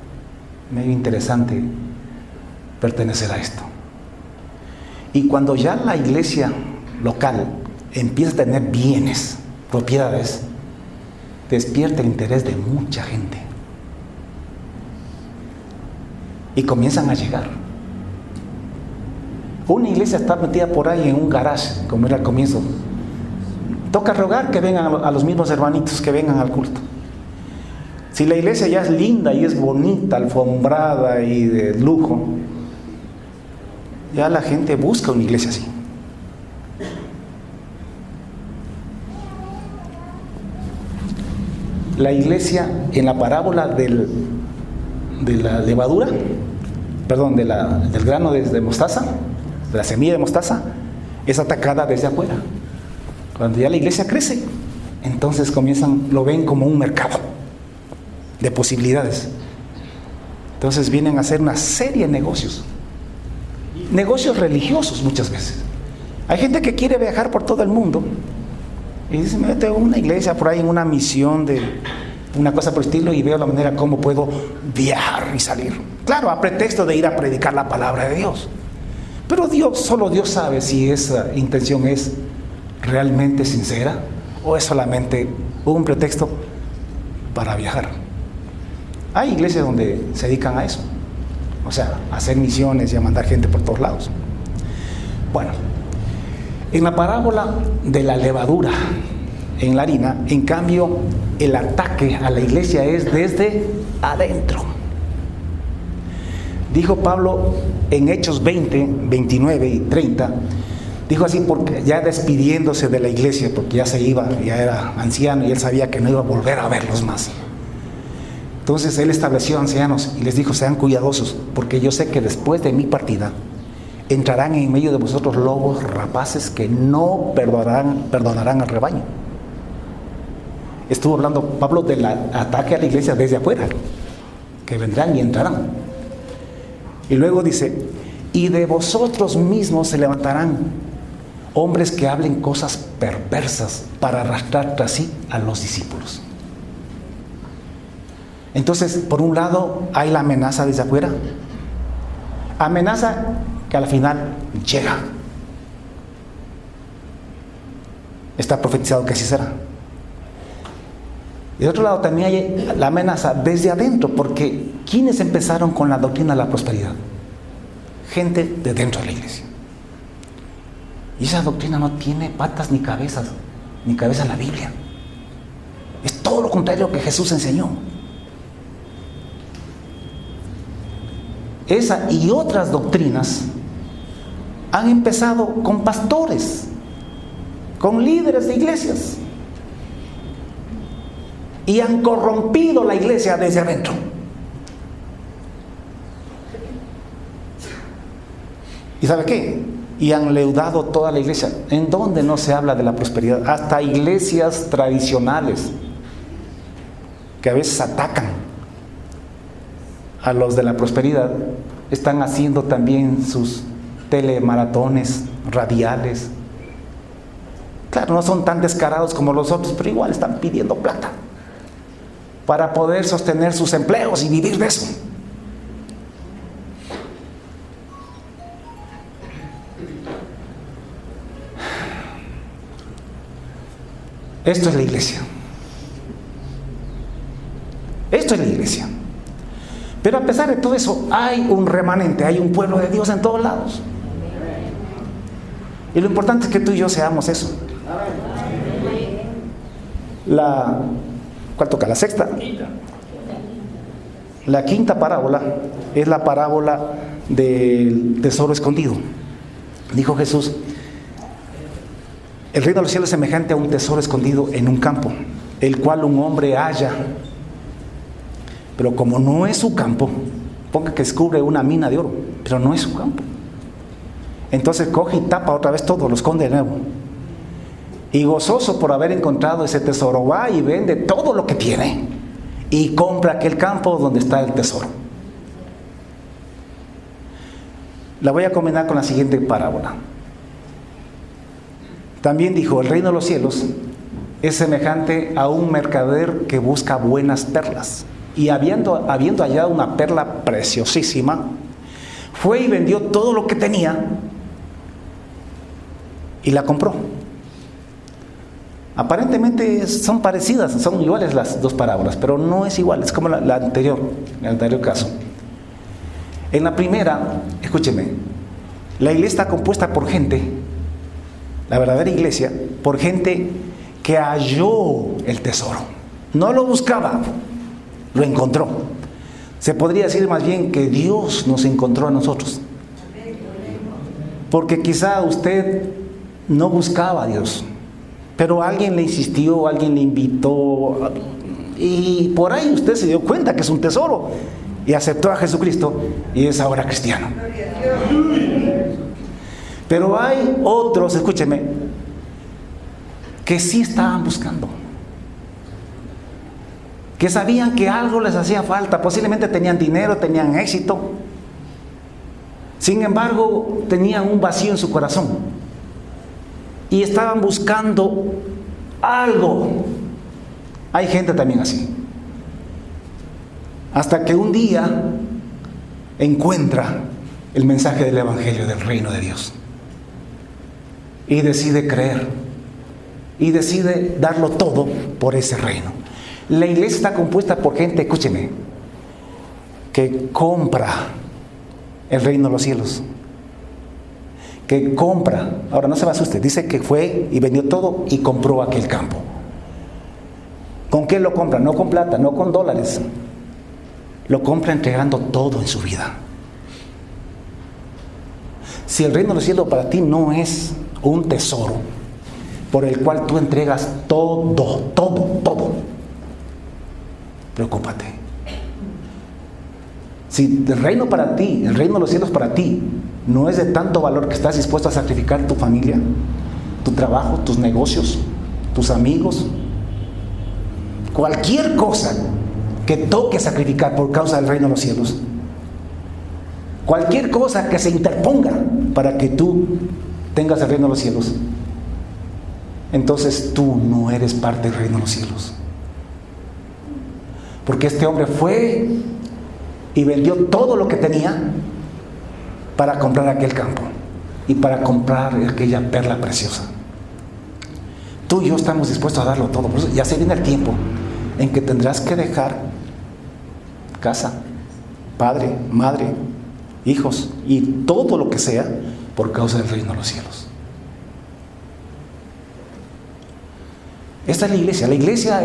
medio interesante pertenecer a esto. Y cuando ya la iglesia local empieza a tener bienes, propiedades, despierta el interés de mucha gente y comienzan a llegar. Una iglesia está metida por ahí en un garage, como era al comienzo. Toca rogar que vengan a los mismos hermanitos que vengan al culto. Si la iglesia ya es linda y es bonita, alfombrada y de lujo, ya la gente busca una iglesia así. La iglesia en la parábola de la levadura, perdón, del grano de mostaza, de la semilla de mostaza, es atacada desde afuera. Cuando ya la iglesia crece, entonces lo ven como un mercado de posibilidades. Entonces vienen a hacer una serie de negocios religiosos muchas veces. Hay gente que quiere viajar por todo el mundo y dice, me meto en una iglesia por ahí, en una misión de una cosa por el estilo, y veo la manera como puedo viajar y salir. Claro, a pretexto de ir a predicar la palabra de Dios. Pero solo Dios sabe si esa intención es realmente sincera o es solamente un pretexto para viajar. Hay iglesias donde se dedican a eso, o sea, a hacer misiones y a mandar gente por todos lados. Bueno, en la parábola de la levadura en la harina, en cambio, el ataque a la iglesia es desde adentro. Dijo Pablo en Hechos 20, 29 y 30, dijo así, porque ya despidiéndose de la iglesia, porque ya se iba, ya era anciano y él sabía que no iba a volver a verlos más. Entonces él estableció ancianos y les dijo: sean cuidadosos, porque yo sé que después de mi partida entrarán en medio de vosotros lobos rapaces que no perdonarán al rebaño. Estuvo hablando Pablo del ataque a la iglesia desde afuera, que vendrán y entrarán. Y luego dice: y de vosotros mismos se levantarán hombres que hablen cosas perversas para arrastrar tras sí a los discípulos. Entonces, por un lado hay la amenaza desde afuera, amenaza que al final llega. Está profetizado que así será. Y de otro lado también hay la amenaza desde adentro, porque ¿quiénes empezaron con la doctrina de la prosperidad? Gente de dentro de la iglesia. Y esa doctrina no tiene patas ni cabezas, ni cabeza en la Biblia. Es todo lo contrario que Jesús enseñó. Esa y otras doctrinas han empezado con pastores, con líderes de iglesias, y han corrompido la iglesia desde adentro. ¿Y sabe qué? Y han leudado toda la iglesia. ¿En dónde no se habla de la prosperidad? Hasta iglesias tradicionales, que a veces atacan a los de la prosperidad, están haciendo también sus telemaratones radiales. Claro, no son tan descarados como los otros, pero igual están pidiendo plata para poder sostener sus empleos y vivir de eso. Esto es la iglesia. Esto es la iglesia. Pero a pesar de todo eso, hay un remanente, hay un pueblo de Dios en todos lados. Y lo importante es que tú y yo seamos eso. ¿Cuál toca? La sexta. La quinta parábola es la parábola del tesoro escondido. Dijo Jesús: el reino de los cielos es semejante a un tesoro escondido en un campo, el cual un hombre halla. Pero como no es su campo, ponga que descubre una mina de oro, pero no es su campo. Entonces coge y tapa otra vez todo, lo esconde de nuevo. Y gozoso por haber encontrado ese tesoro, va y vende todo lo que tiene y compra aquel campo donde está el tesoro. La voy a combinar con la siguiente parábola. También dijo: el reino de los cielos es semejante a un mercader que busca buenas perlas. Y habiendo hallado una perla preciosísima, fue y vendió todo lo que tenía y la compró. Aparentemente son parecidas, son iguales las dos parábolas, pero no es igual, es como la anterior, en el anterior caso. En la primera, escúcheme, la iglesia está compuesta por gente, la verdadera iglesia, por gente que halló el tesoro. No lo buscaba, lo encontró. Se podría decir más bien que Dios nos encontró a nosotros. Porque quizá usted no buscaba a Dios, pero alguien le insistió, alguien le invitó, y por ahí usted se dio cuenta que es un tesoro y aceptó a Jesucristo y es ahora cristiano. Pero hay otros, escúcheme, que sí estaban buscando, que sabían que algo les hacía falta, posiblemente tenían dinero, tenían éxito, sin embargo tenían un vacío en su corazón y estaban buscando algo. Hay gente también así, hasta que un día encuentra el mensaje del Evangelio del reino de Dios y decide creer y decide darlo todo por ese reino. La iglesia está compuesta por gente, escúcheme, que compra el reino de los cielos, que compra. Ahora no se me asuste, dice que fue y vendió todo y compró aquel campo. ¿Con qué lo compra? No con plata, no con dólares, lo compra entregando todo en su vida. Si el reino de los cielos para ti no es un tesoro por el cual tú entregas todo, preocúpate. Si el reino para ti, el reino de los cielos para ti, no es de tanto valor que estás dispuesto a sacrificar tu familia, tu trabajo, tus negocios, tus amigos, cualquier cosa que toque sacrificar por causa del reino de los cielos, cualquier cosa que se interponga para que tú tengas el reino de los cielos, entonces tú no eres parte del reino de los cielos. Porque este hombre fue y vendió todo lo que tenía para comprar aquel campo y para comprar aquella perla preciosa. Tú y yo estamos dispuestos a darlo todo. Por eso ya se viene el tiempo en que tendrás que dejar casa, padre, madre, hijos y todo lo que sea por causa del reino de los cielos. Esta es la iglesia. La iglesia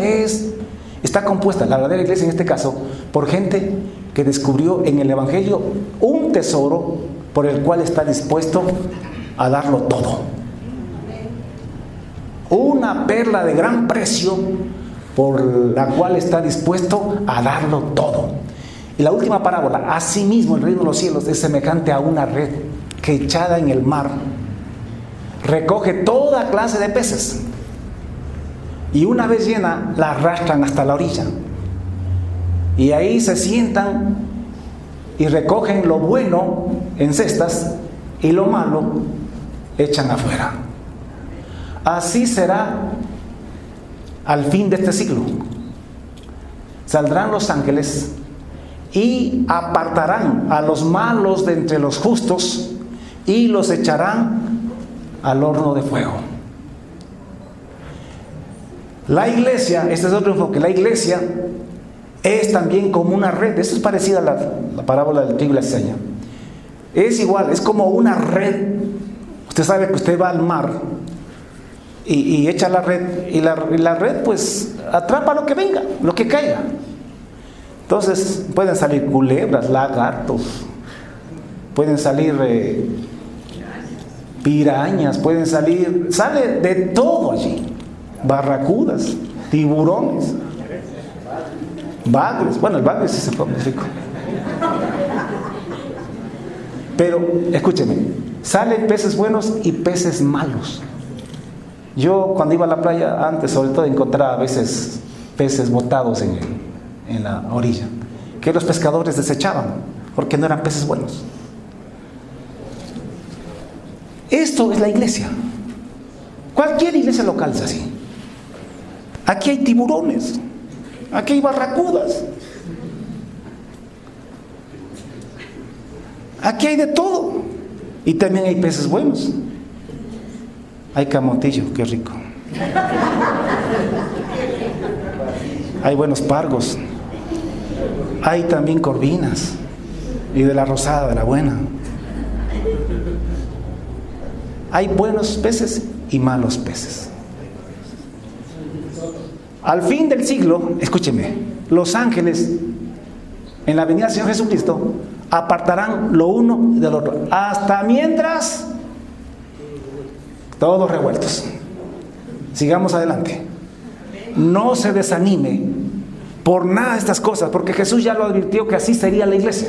está compuesta, la verdadera iglesia en este caso, por gente que descubrió en el Evangelio un tesoro por el cual está dispuesto a darlo todo. Una perla de gran precio por la cual está dispuesto a darlo todo. Y la última parábola, asimismo el reino de los cielos es semejante a una red que echada en el mar recoge toda clase de peces. Y una vez llena, la arrastran hasta la orilla. Y ahí se sientan y recogen lo bueno en cestas y lo malo echan afuera. Así será al fin de este siglo. Saldrán los ángeles y apartarán a los malos de entre los justos y los echarán al horno de fuego. La iglesia, este es otro enfoque, la iglesia es también como una red. Esto es parecida a la parábola del trigo y la cizaña. Es igual, es como una red. Usted sabe que usted va al mar y echa la red, y la red pues atrapa lo que venga, lo que caiga. Entonces pueden salir culebras, lagartos, pueden salir pirañas, sale de todo allí. Barracudas, tiburones, bagres. Bueno, el bagre sí se come rico. Pero escúcheme, salen peces buenos y peces malos. Yo cuando iba a la playa antes, sobre todo, encontraba a veces peces botados en la orilla, que los pescadores desechaban porque no eran peces buenos. Esto es la iglesia. Cualquier iglesia local es así. Aquí hay tiburones, aquí hay barracudas, aquí hay de todo. Y también hay peces buenos. Hay camotillo, qué rico. Hay buenos pargos. Hay también corvinas. Y de la rosada, de la buena. Hay buenos peces y malos peces. Al fin del siglo, escúcheme, los ángeles en la venida del Señor Jesucristo apartarán lo uno del otro, hasta mientras todos revueltos. Sigamos adelante. No se desanime por nada de estas cosas, porque Jesús ya lo advirtió que así sería la iglesia.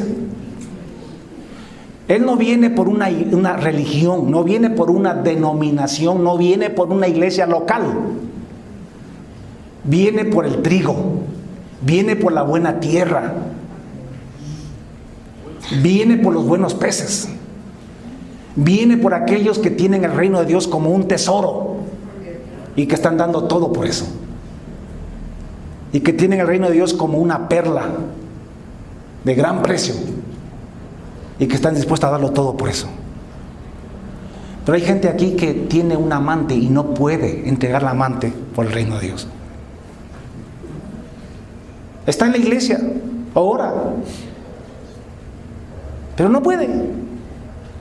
Él no viene por una religión, no viene por una denominación, no viene por una iglesia local. Viene por el trigo, viene por la buena tierra, viene por los buenos peces, viene por aquellos que tienen el reino de Dios como un tesoro y que están dando todo por eso, y que tienen el reino de Dios como una perla de gran precio y que están dispuestos a darlo todo por eso. Pero hay gente aquí que tiene un amante y no puede entregar la amante por el reino de Dios. Está en la iglesia, ora, pero no puede.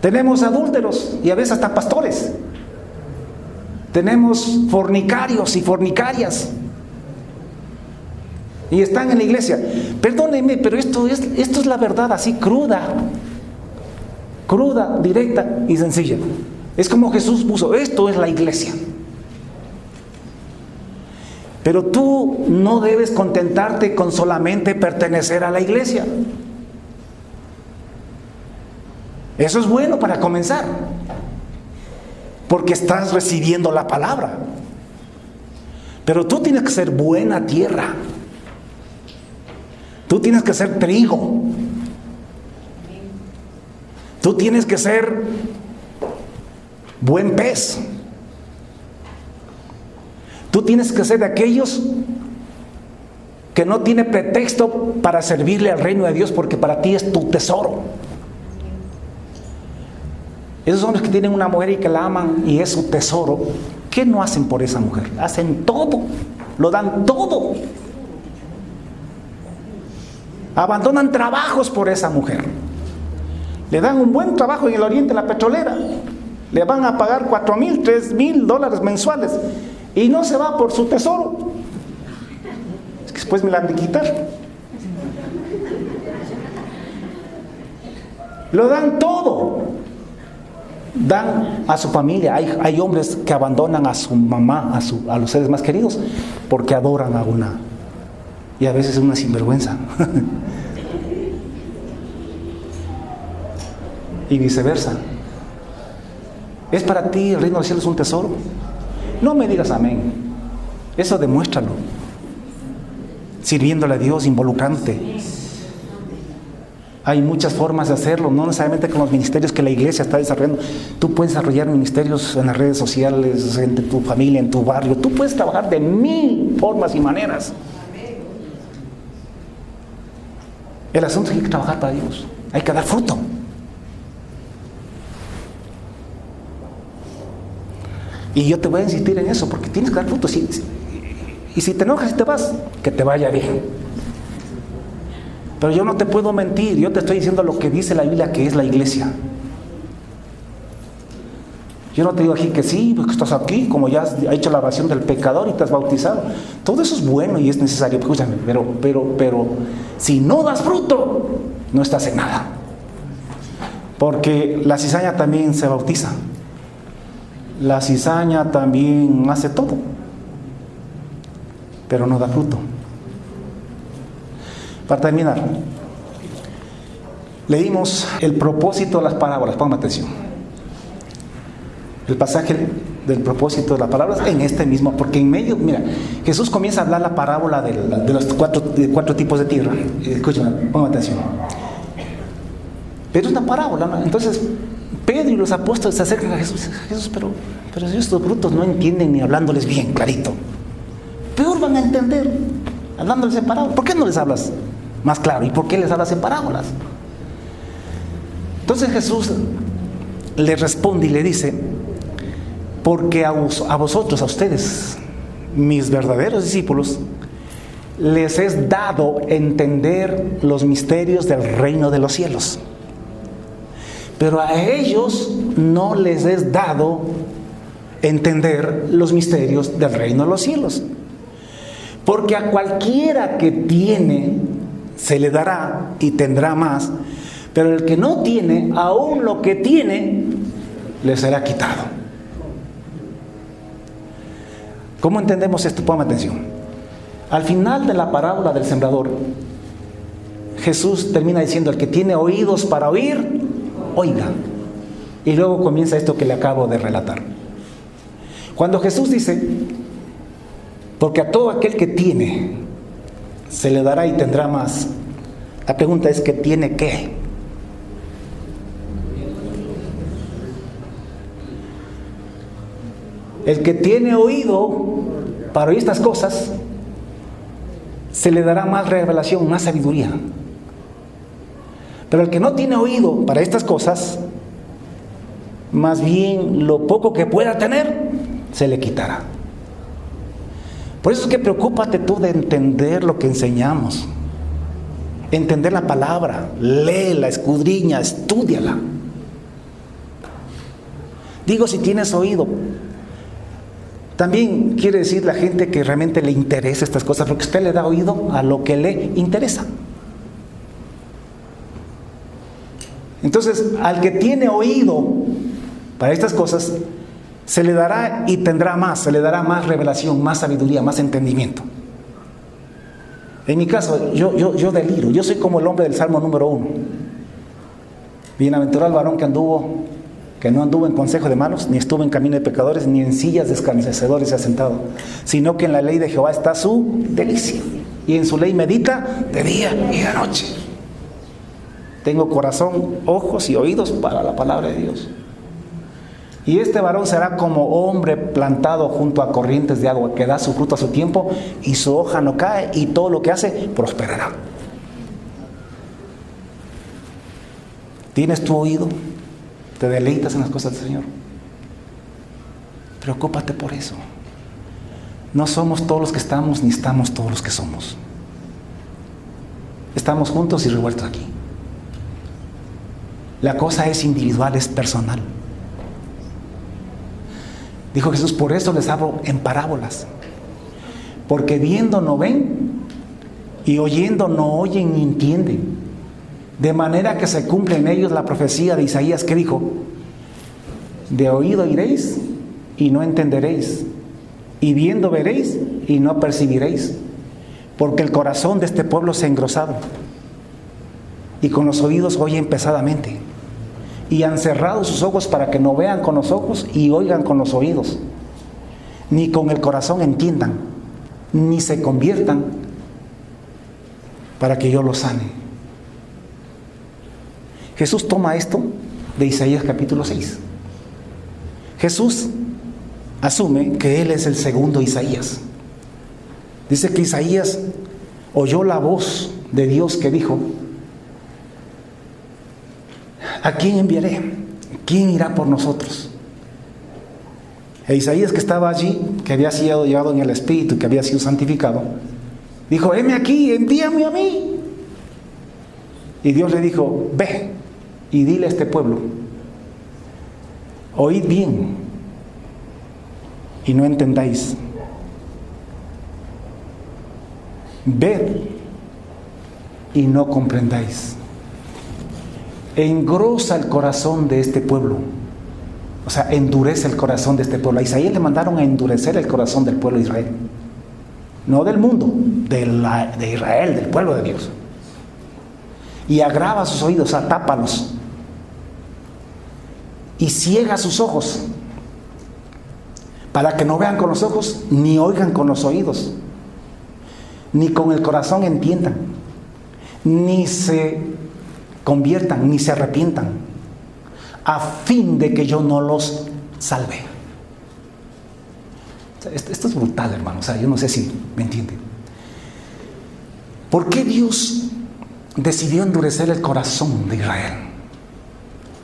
Tenemos adúlteros y a veces hasta pastores. Tenemos fornicarios y fornicarias y están en la iglesia. Perdónenme, pero esto es la verdad, así cruda, directa y sencilla. Es como Jesús puso, esto es la iglesia. Pero tú no debes contentarte con solamente pertenecer a la iglesia. Eso es bueno para comenzar, porque estás recibiendo la palabra. Pero tú tienes que ser buena tierra. Tú tienes que ser trigo. Tú tienes que ser buen pez. Tú tienes que ser de aquellos que no tiene pretexto para servirle al reino de Dios, porque para ti es tu tesoro. Esos hombres que tienen una mujer y que la aman y es su tesoro, ¿qué no hacen por esa mujer? Hacen todo, lo dan todo. Abandonan trabajos por esa mujer. Le dan un buen trabajo en el oriente, la petrolera. Le van a pagar $4,000, $3,000 mensuales. Y no se va por su tesoro. Es que después me la han de quitar. Lo dan todo. Dan a su familia. Hay hombres que abandonan a su mamá, a los seres más queridos, porque adoran a una. Y a veces es una sinvergüenza. Y viceversa. ¿Es para ti el reino del cielo es un tesoro? No me digas amén. Eso demuéstralo. Sirviéndole a Dios, involucrándote. Hay muchas formas de hacerlo, no necesariamente con los ministerios que la iglesia está desarrollando. Tú puedes desarrollar ministerios en las redes sociales, en tu familia, en tu barrio. Tú puedes trabajar de 1000 formas y maneras. El asunto es que hay que trabajar para Dios. Hay que dar fruto. Y yo te voy a insistir en eso, porque tienes que dar fruto. Y si te enojas y te vas, que te vaya bien. Pero yo no te puedo mentir, yo te estoy diciendo lo que dice la Biblia que es la iglesia. Yo no te digo aquí que sí, porque estás aquí, como ya has hecho la oración del pecador y te has bautizado. Todo eso es bueno y es necesario, escúchame, pero si no das fruto, no estás en nada. Porque la cizaña también se bautiza. La cizaña también hace todo, pero no da fruto. Para terminar, leímos el propósito de las parábolas. Pongan atención. El pasaje del propósito de las parábolas en este mismo, porque en medio, mira, Jesús comienza a hablar la parábola de los cuatro tipos de tierra. Escúchame, pongan atención. Pero es una parábola, ¿no? Entonces Pedro y los apóstoles se acercan a Jesús. Jesús, pero estos brutos no entienden ni hablándoles bien, clarito. Peor van a entender hablándoles en parábolas. ¿Por qué no les hablas más claro? ¿Y por qué les hablas en parábolas? Entonces Jesús le responde y le dice: porque a vosotros, a ustedes, mis verdaderos discípulos, les es dado entender los misterios del reino de los cielos. Pero a ellos no les es dado entender los misterios del reino de los cielos. Porque a cualquiera que tiene, se le dará y tendrá más. Pero el que no tiene, aún lo que tiene, le será quitado. ¿Cómo entendemos esto? Ponme atención. Al final de la parábola del sembrador, Jesús termina diciendo: el que tiene oídos para oír, oiga. Y luego comienza esto que le acabo de relatar. Cuando Jesús dice: porque a todo aquel que tiene, se le dará y tendrá más, la pregunta es: ¿qué tiene qué? El que tiene oído para oír estas cosas, se le dará más revelación, más sabiduría. Pero el que no tiene oído para estas cosas, más bien lo poco que pueda tener, se le quitará. Por eso es que preocúpate tú de entender lo que enseñamos. Entender la palabra, léela, escudriña, estúdiala. Digo, si tienes oído. También quiere decir la gente que realmente le interesa estas cosas, porque usted le da oído a lo que le interesa. Entonces, al que tiene oído para estas cosas, se le dará y tendrá más, se le dará más revelación, más sabiduría, más entendimiento. En mi caso, yo deliro, yo soy como el hombre del Salmo número 1. Bienaventurado el varón que no anduvo en consejo de malos, ni estuvo en camino de pecadores, ni en sillas de escarnecedores se ha sentado, sino que en la ley de Jehová está su delicia, y en su ley medita de día y de noche. Tengo corazón, ojos y oídos para la palabra de Dios. Y este varón será como hombre plantado junto a corrientes de agua, que da su fruto a su tiempo, y su hoja no cae, y todo lo que hace prosperará. ¿Tienes tu oído? ¿Te deleitas en las cosas del Señor? Preocúpate por eso. No somos todos los que estamos, ni estamos todos los que somos. Estamos juntos y revueltos aquí. La cosa es individual, es personal. Dijo Jesús, por eso les hablo en parábolas. Porque viendo no ven, y oyendo no oyen ni entienden. De manera que se cumple en ellos la profecía de Isaías que dijo: de oído oiréis y no entenderéis, y viendo veréis y no percibiréis, porque el corazón de este pueblo se ha engrosado, y con los oídos oyen pesadamente, y han cerrado sus ojos para que no vean con los ojos y oigan con los oídos, ni con el corazón entiendan, ni se conviertan, para que yo los sane. Jesús toma esto de Isaías capítulo 6. Jesús asume que Él es el segundo Isaías. Dice que Isaías oyó la voz de Dios que dijo: ¿a quién enviaré? ¿Quién irá por nosotros? E Isaías, que estaba allí, que había sido llevado en el Espíritu, que había sido santificado, dijo: heme aquí, envíame a mí. Y Dios le dijo: ve y dile a este pueblo, oíd bien y no entendáis, ved y no comprendáis. Engrosa el corazón de este pueblo, o sea, endurece el corazón de este pueblo. A Isaías le mandaron a endurecer el corazón del pueblo de Israel, no del mundo, de Israel, del pueblo de Dios. Y agrava sus oídos, o sea, tápalos, y ciega sus ojos, para que no vean con los ojos, ni oigan con los oídos, ni con el corazón entiendan, ni se conviertan, ni se arrepientan, a fin de que yo no los salve. Esto es brutal, hermano. O sea, yo no sé si me entienden. ¿Por qué Dios decidió endurecer el corazón de Israel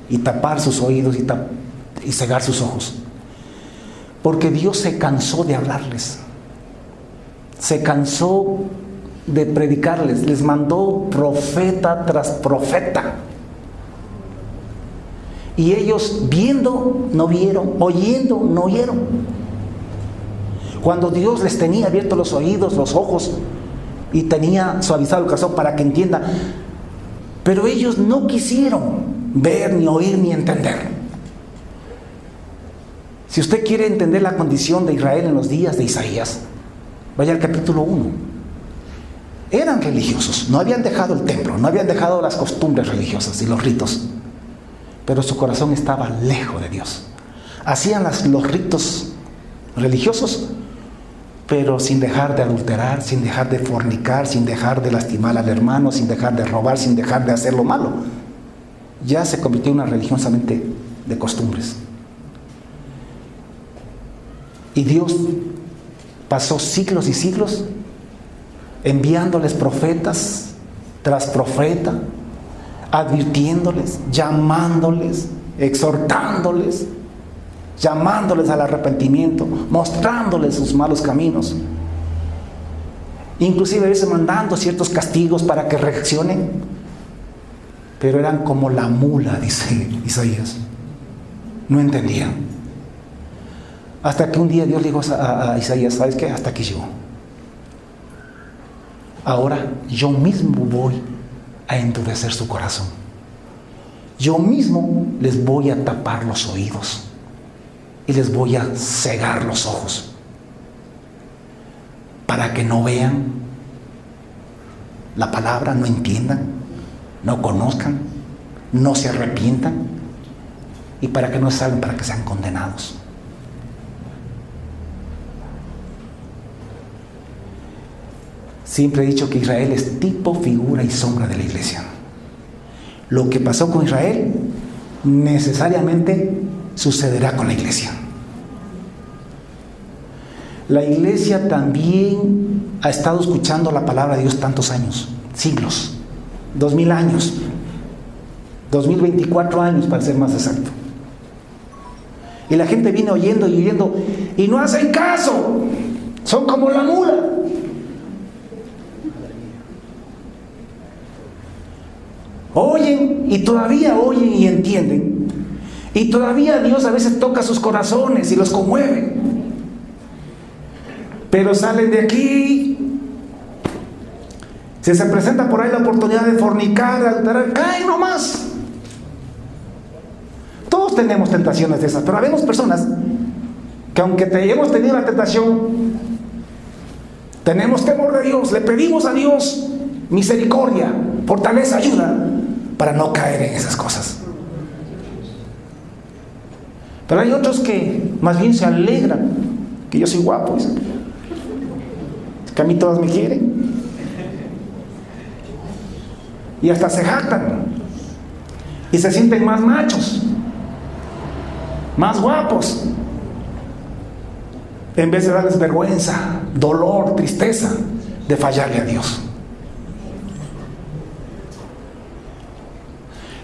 y tapar sus oídos y cegar sus ojos? Porque Dios se cansó de hablarles, se cansó de predicarles, les mandó profeta tras profeta, y ellos viendo no vieron, oyendo no oyeron. Cuando Dios les tenía abiertos los oídos, los ojos, y tenía suavizado el corazón para que entiendan, pero ellos no quisieron ver, ni oír, ni entender. Si usted quiere entender la condición de Israel en los días de Isaías, vaya al capítulo 1. Eran religiosos, no habían dejado el templo, no habían dejado las costumbres religiosas y los ritos, pero su corazón estaba lejos de Dios. Hacían los ritos religiosos, pero sin dejar de adulterar, sin dejar de fornicar, sin dejar de lastimar al hermano, sin dejar de robar, sin dejar de hacer lo malo. Ya se convirtió en una religión solamente de costumbres. Y Dios pasó siglos y siglos enviándoles profetas tras profeta, advirtiéndoles, llamándoles, exhortándoles, llamándoles al arrepentimiento, mostrándoles sus malos caminos, inclusive a veces mandando ciertos castigos para que reaccionen, pero eran como la mula, dice Isaías, no entendían. Hasta que un día Dios le dijo a Isaías: ¿sabes qué? Hasta aquí llegó. Ahora yo mismo voy a endurecer su corazón. Yo mismo les voy a tapar los oídos y les voy a cegar los ojos para que no vean la palabra, no entiendan, no conozcan, no se arrepientan y para que no salgan, para que sean condenados. Siempre he dicho que Israel es tipo, figura y sombra de la iglesia. Lo que pasó con Israel necesariamente sucederá con la iglesia. La iglesia también ha estado escuchando la palabra de Dios tantos años, siglos, 2000 años, 2024 años para ser más exacto. Y la gente viene oyendo y oyendo y no hacen caso, son como la mula. Oyen y todavía oyen y entienden. Y todavía Dios a veces toca sus corazones y los conmueve. Pero salen de aquí. Si se presenta por ahí la oportunidad de fornicar, de adulterar, caen nomás. Todos tenemos tentaciones de esas, pero habemos personas que aunque hemos tenido la tentación, tenemos temor de Dios, le pedimos a Dios misericordia, fortaleza, ayuda, para no caer en esas cosas. Pero hay otros que más bien se alegran que yo soy guapo, dicen, que a mí todas me quieren, y hasta se jactan y se sienten más machos, más guapos, en vez de darles vergüenza, dolor, tristeza de fallarle a Dios.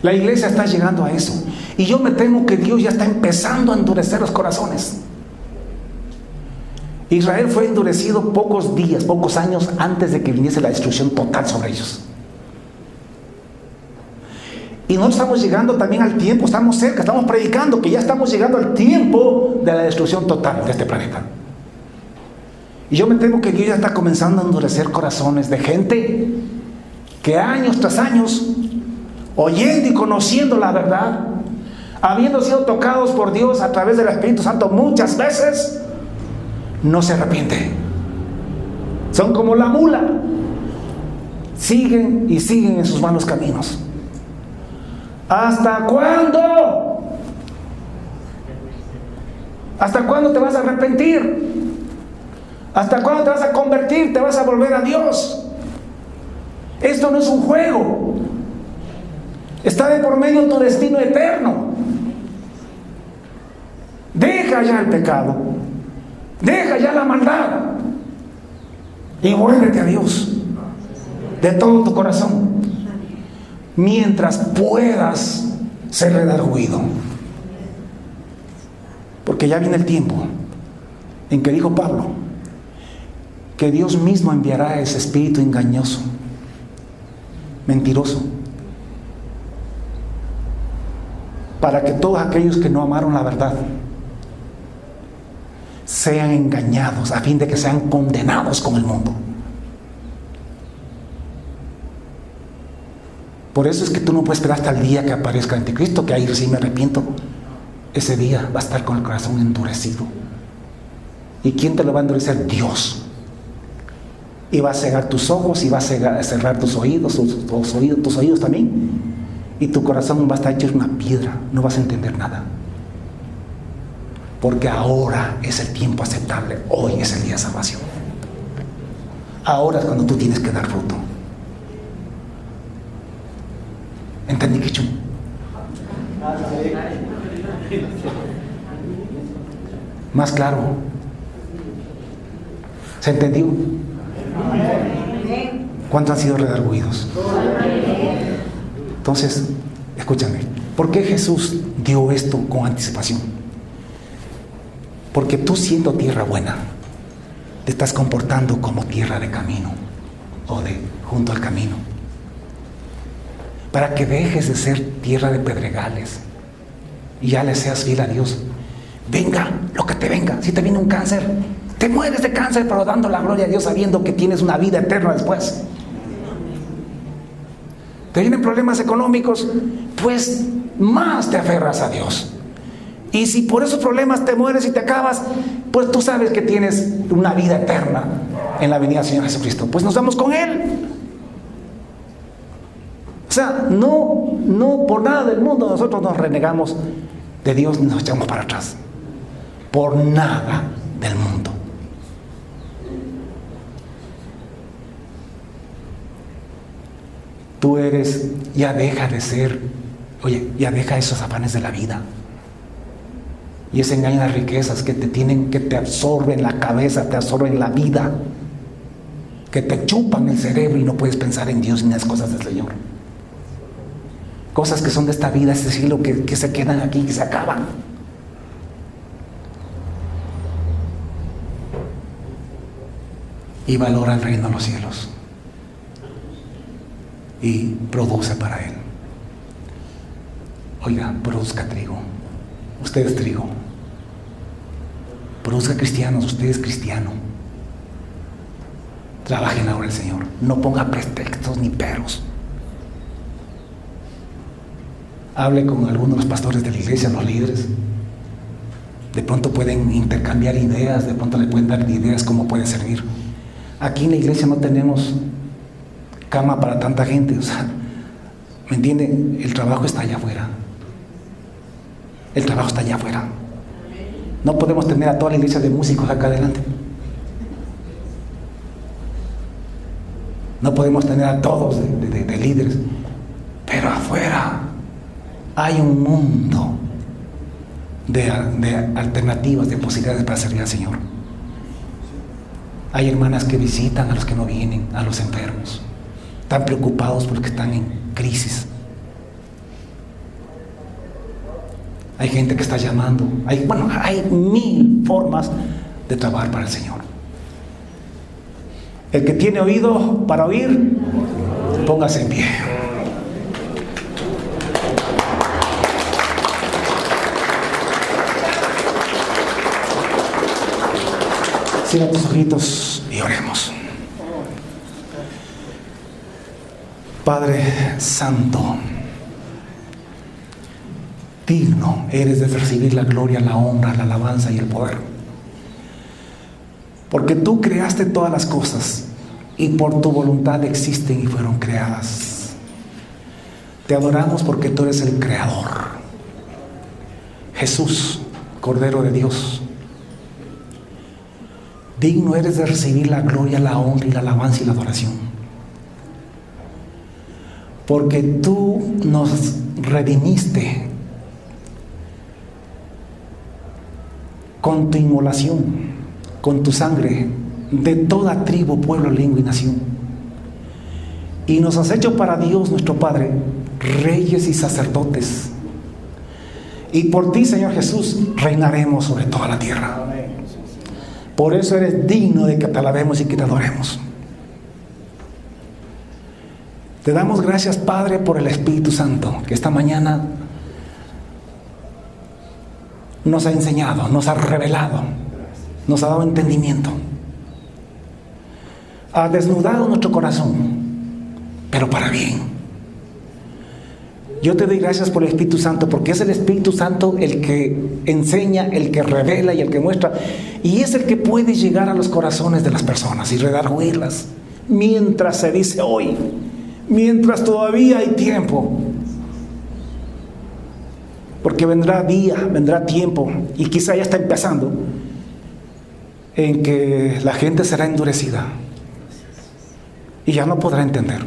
La iglesia está llegando a eso. Y yo me temo que Dios ya está empezando a endurecer los corazones. Israel fue endurecido pocos días, pocos años antes de que viniese la destrucción total sobre ellos. Y no estamos llegando también al tiempo, estamos cerca, estamos predicando que ya estamos llegando al tiempo de la destrucción total de este planeta. Y yo me temo que Dios ya está comenzando a endurecer corazones de gente que años tras años, oyendo y conociendo la verdad, habiendo sido tocados por Dios a través del Espíritu Santo muchas veces, no se arrepiente. Son como la mula, siguen y siguen en sus malos caminos. ¿Hasta cuándo? ¿Hasta cuándo te vas a arrepentir? ¿Hasta cuándo te vas a convertir? ¿Te vas a volver a Dios? Esto no es un juego. Está de por medio tu destino eterno. Deja ya el pecado, deja ya la maldad y vuélvete a Dios de todo tu corazón mientras puedas ser redarguido, porque ya viene el tiempo en que dijo Pablo que Dios mismo enviará ese espíritu engañoso, mentiroso, para que todos aquellos que no amaron la verdad sean engañados, a fin de que sean condenados con el mundo. Por eso es que tú no puedes esperar hasta el día que aparezca el anticristo, que ahí recién me arrepiento. Ese día va a estar con el corazón endurecido. ¿Y quién te lo va a endurecer? Dios. Y va a cegar tus ojos y va a cerrar tus oídos, tus oídos también. Y tu corazón va a estar hecho una piedra, no vas a entender nada. Porque ahora es el tiempo aceptable, hoy es el día de salvación. Ahora es cuando tú tienes que dar fruto. ¿Entendí, Kichu? Más claro. ¿Se entendió? ¿Cuántos han sido redarguidos? Entonces, escúchame, ¿por qué Jesús dio esto con anticipación? Porque tú, siendo tierra buena, te estás comportando como tierra de camino o de junto al camino, para que dejes de ser tierra de pedregales y ya le seas fiel a Dios. Venga lo que te venga. Si te viene un cáncer, te mueres de cáncer, pero dando la gloria a Dios, sabiendo que tienes una vida eterna después. Te vienen problemas económicos, pues más te aferras a Dios. Y si por esos problemas te mueres y te acabas, pues tú sabes que tienes una vida eterna en la venida del Señor Jesucristo. Pues nos vamos con Él. O sea, no por nada del mundo nosotros nos renegamos de Dios ni nos echamos para atrás. Por nada del mundo. Tú ya deja de ser, ya deja esos afanes de la vida. Y ese engaño de las riquezas que te absorben la cabeza, te absorben la vida, que te chupan el cerebro y no puedes pensar en Dios ni en las cosas del Señor. Cosas que son de esta vida, este siglo, que se quedan aquí, que se acaban. Y valora el reino de los cielos. Y produce para Él. Oiga, produzca trigo. Usted es trigo. Produzca cristianos, usted es cristiano. Trabajen ahora el Señor. No ponga pretextos ni peros. Hable con algunos de los pastores de la iglesia, los líderes. De pronto pueden intercambiar ideas, de pronto le pueden dar ideas cómo puede servir. Aquí en la iglesia no tenemos cama para tanta gente, o sea, ¿me entiende? El trabajo está allá afuera. El trabajo está allá afuera. No podemos tener a toda la iglesia de músicos acá adelante. No podemos tener a todos de líderes. Pero afuera hay un mundo de alternativas, de posibilidades para servir al Señor. Hay hermanas que visitan a los que no vienen, a los enfermos. Están preocupados porque están en crisis. Hay gente que está llamando. Hay 1000 formas de trabajar para el Señor. El que tiene oído para oír, póngase en pie. Cierra tus ojitos y oremos. Padre Santo, digno eres de recibir la gloria, la honra, la alabanza y el poder. Porque tú creaste todas las cosas y por tu voluntad existen y fueron creadas. Te adoramos porque tú eres el creador. Jesús, Cordero de Dios, digno eres de recibir la gloria, la honra y la alabanza y la adoración. Porque tú nos redimiste con tu inmolación, con tu sangre, de toda tribu, pueblo, lengua y nación. Y nos has hecho para Dios nuestro Padre, reyes y sacerdotes. Y por ti, Señor Jesús, reinaremos sobre toda la tierra. Por eso eres digno de que te alabemos y que te adoremos. Te damos gracias, Padre, por el Espíritu Santo, que esta mañana nos ha enseñado, nos ha revelado, nos ha dado entendimiento. Ha desnudado nuestro corazón, pero para bien. Yo te doy gracias por el Espíritu Santo, porque es el Espíritu Santo el que enseña, el que revela y el que muestra, y es el que puede llegar a los corazones de las personas y redarguirlas, mientras se dice hoy, mientras todavía hay tiempo. Porque vendrá día, vendrá tiempo, y quizá ya está empezando, en que la gente será endurecida y ya no podrá entender.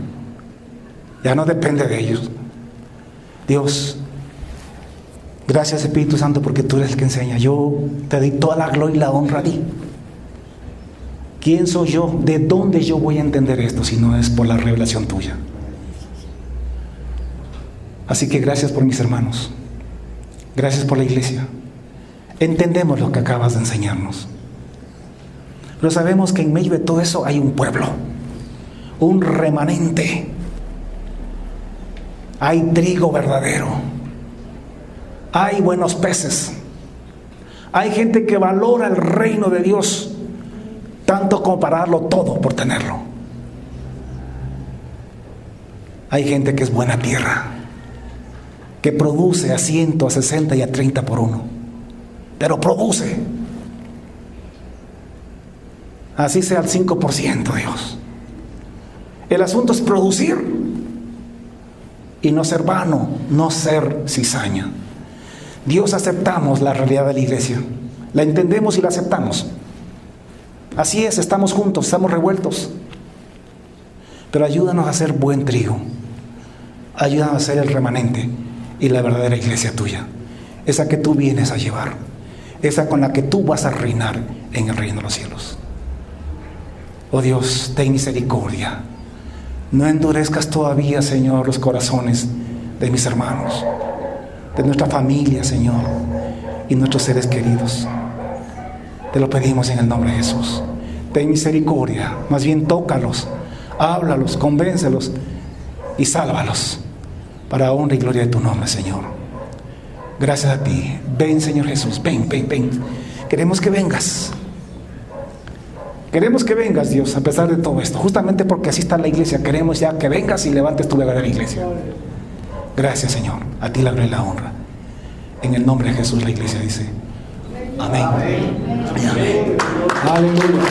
Ya no depende de ellos. Dios, gracias Espíritu Santo, porque tú eres el que enseña. Yo te doy toda la gloria y la honra a ti. ¿Quién soy yo? ¿De dónde yo voy a entender esto si no es por la revelación tuya? Así que gracias por mis hermanos. Gracias por la iglesia. Entendemos lo que acabas de enseñarnos. Pero sabemos que en medio de todo eso hay un pueblo, un remanente. Hay trigo verdadero. Hay buenos peces. Hay gente que valora el reino de Dios tanto como para darlo todo por tenerlo. Hay gente que es buena tierra, que produce a 100, a 60 y a 30 por uno. Pero produce. Así sea el 5%, Dios. El asunto es producir. y no ser vano, no ser cizaña. Dios, aceptamos la realidad de la iglesia, la entendemos y la aceptamos. Así es, estamos juntos, estamos revueltos. Pero ayúdanos a hacer buen trigo. Ayúdanos a ser el remanente y la verdadera iglesia tuya. Esa que tú vienes a llevar. Esa con la que tú vas a reinar en el reino de los cielos. Oh Dios, ten misericordia. No endurezcas todavía, Señor, los corazones de mis hermanos, de nuestra familia, Señor, y nuestros seres queridos. Te lo pedimos en el nombre de Jesús. Ten misericordia, más bien tócalos, háblalos, convéncelos y sálvalos para honra y gloria de tu nombre, Señor. Gracias a ti. Ven, Señor Jesús, ven, ven, ven. Queremos que vengas. Queremos que vengas, Dios, a pesar de todo esto. Justamente porque así está la iglesia. Queremos ya que vengas y levantes tu verdadera iglesia. Gracias, Señor. A ti la gloria y la honra. En el nombre de Jesús la iglesia dice amén. Amén. Aleluya.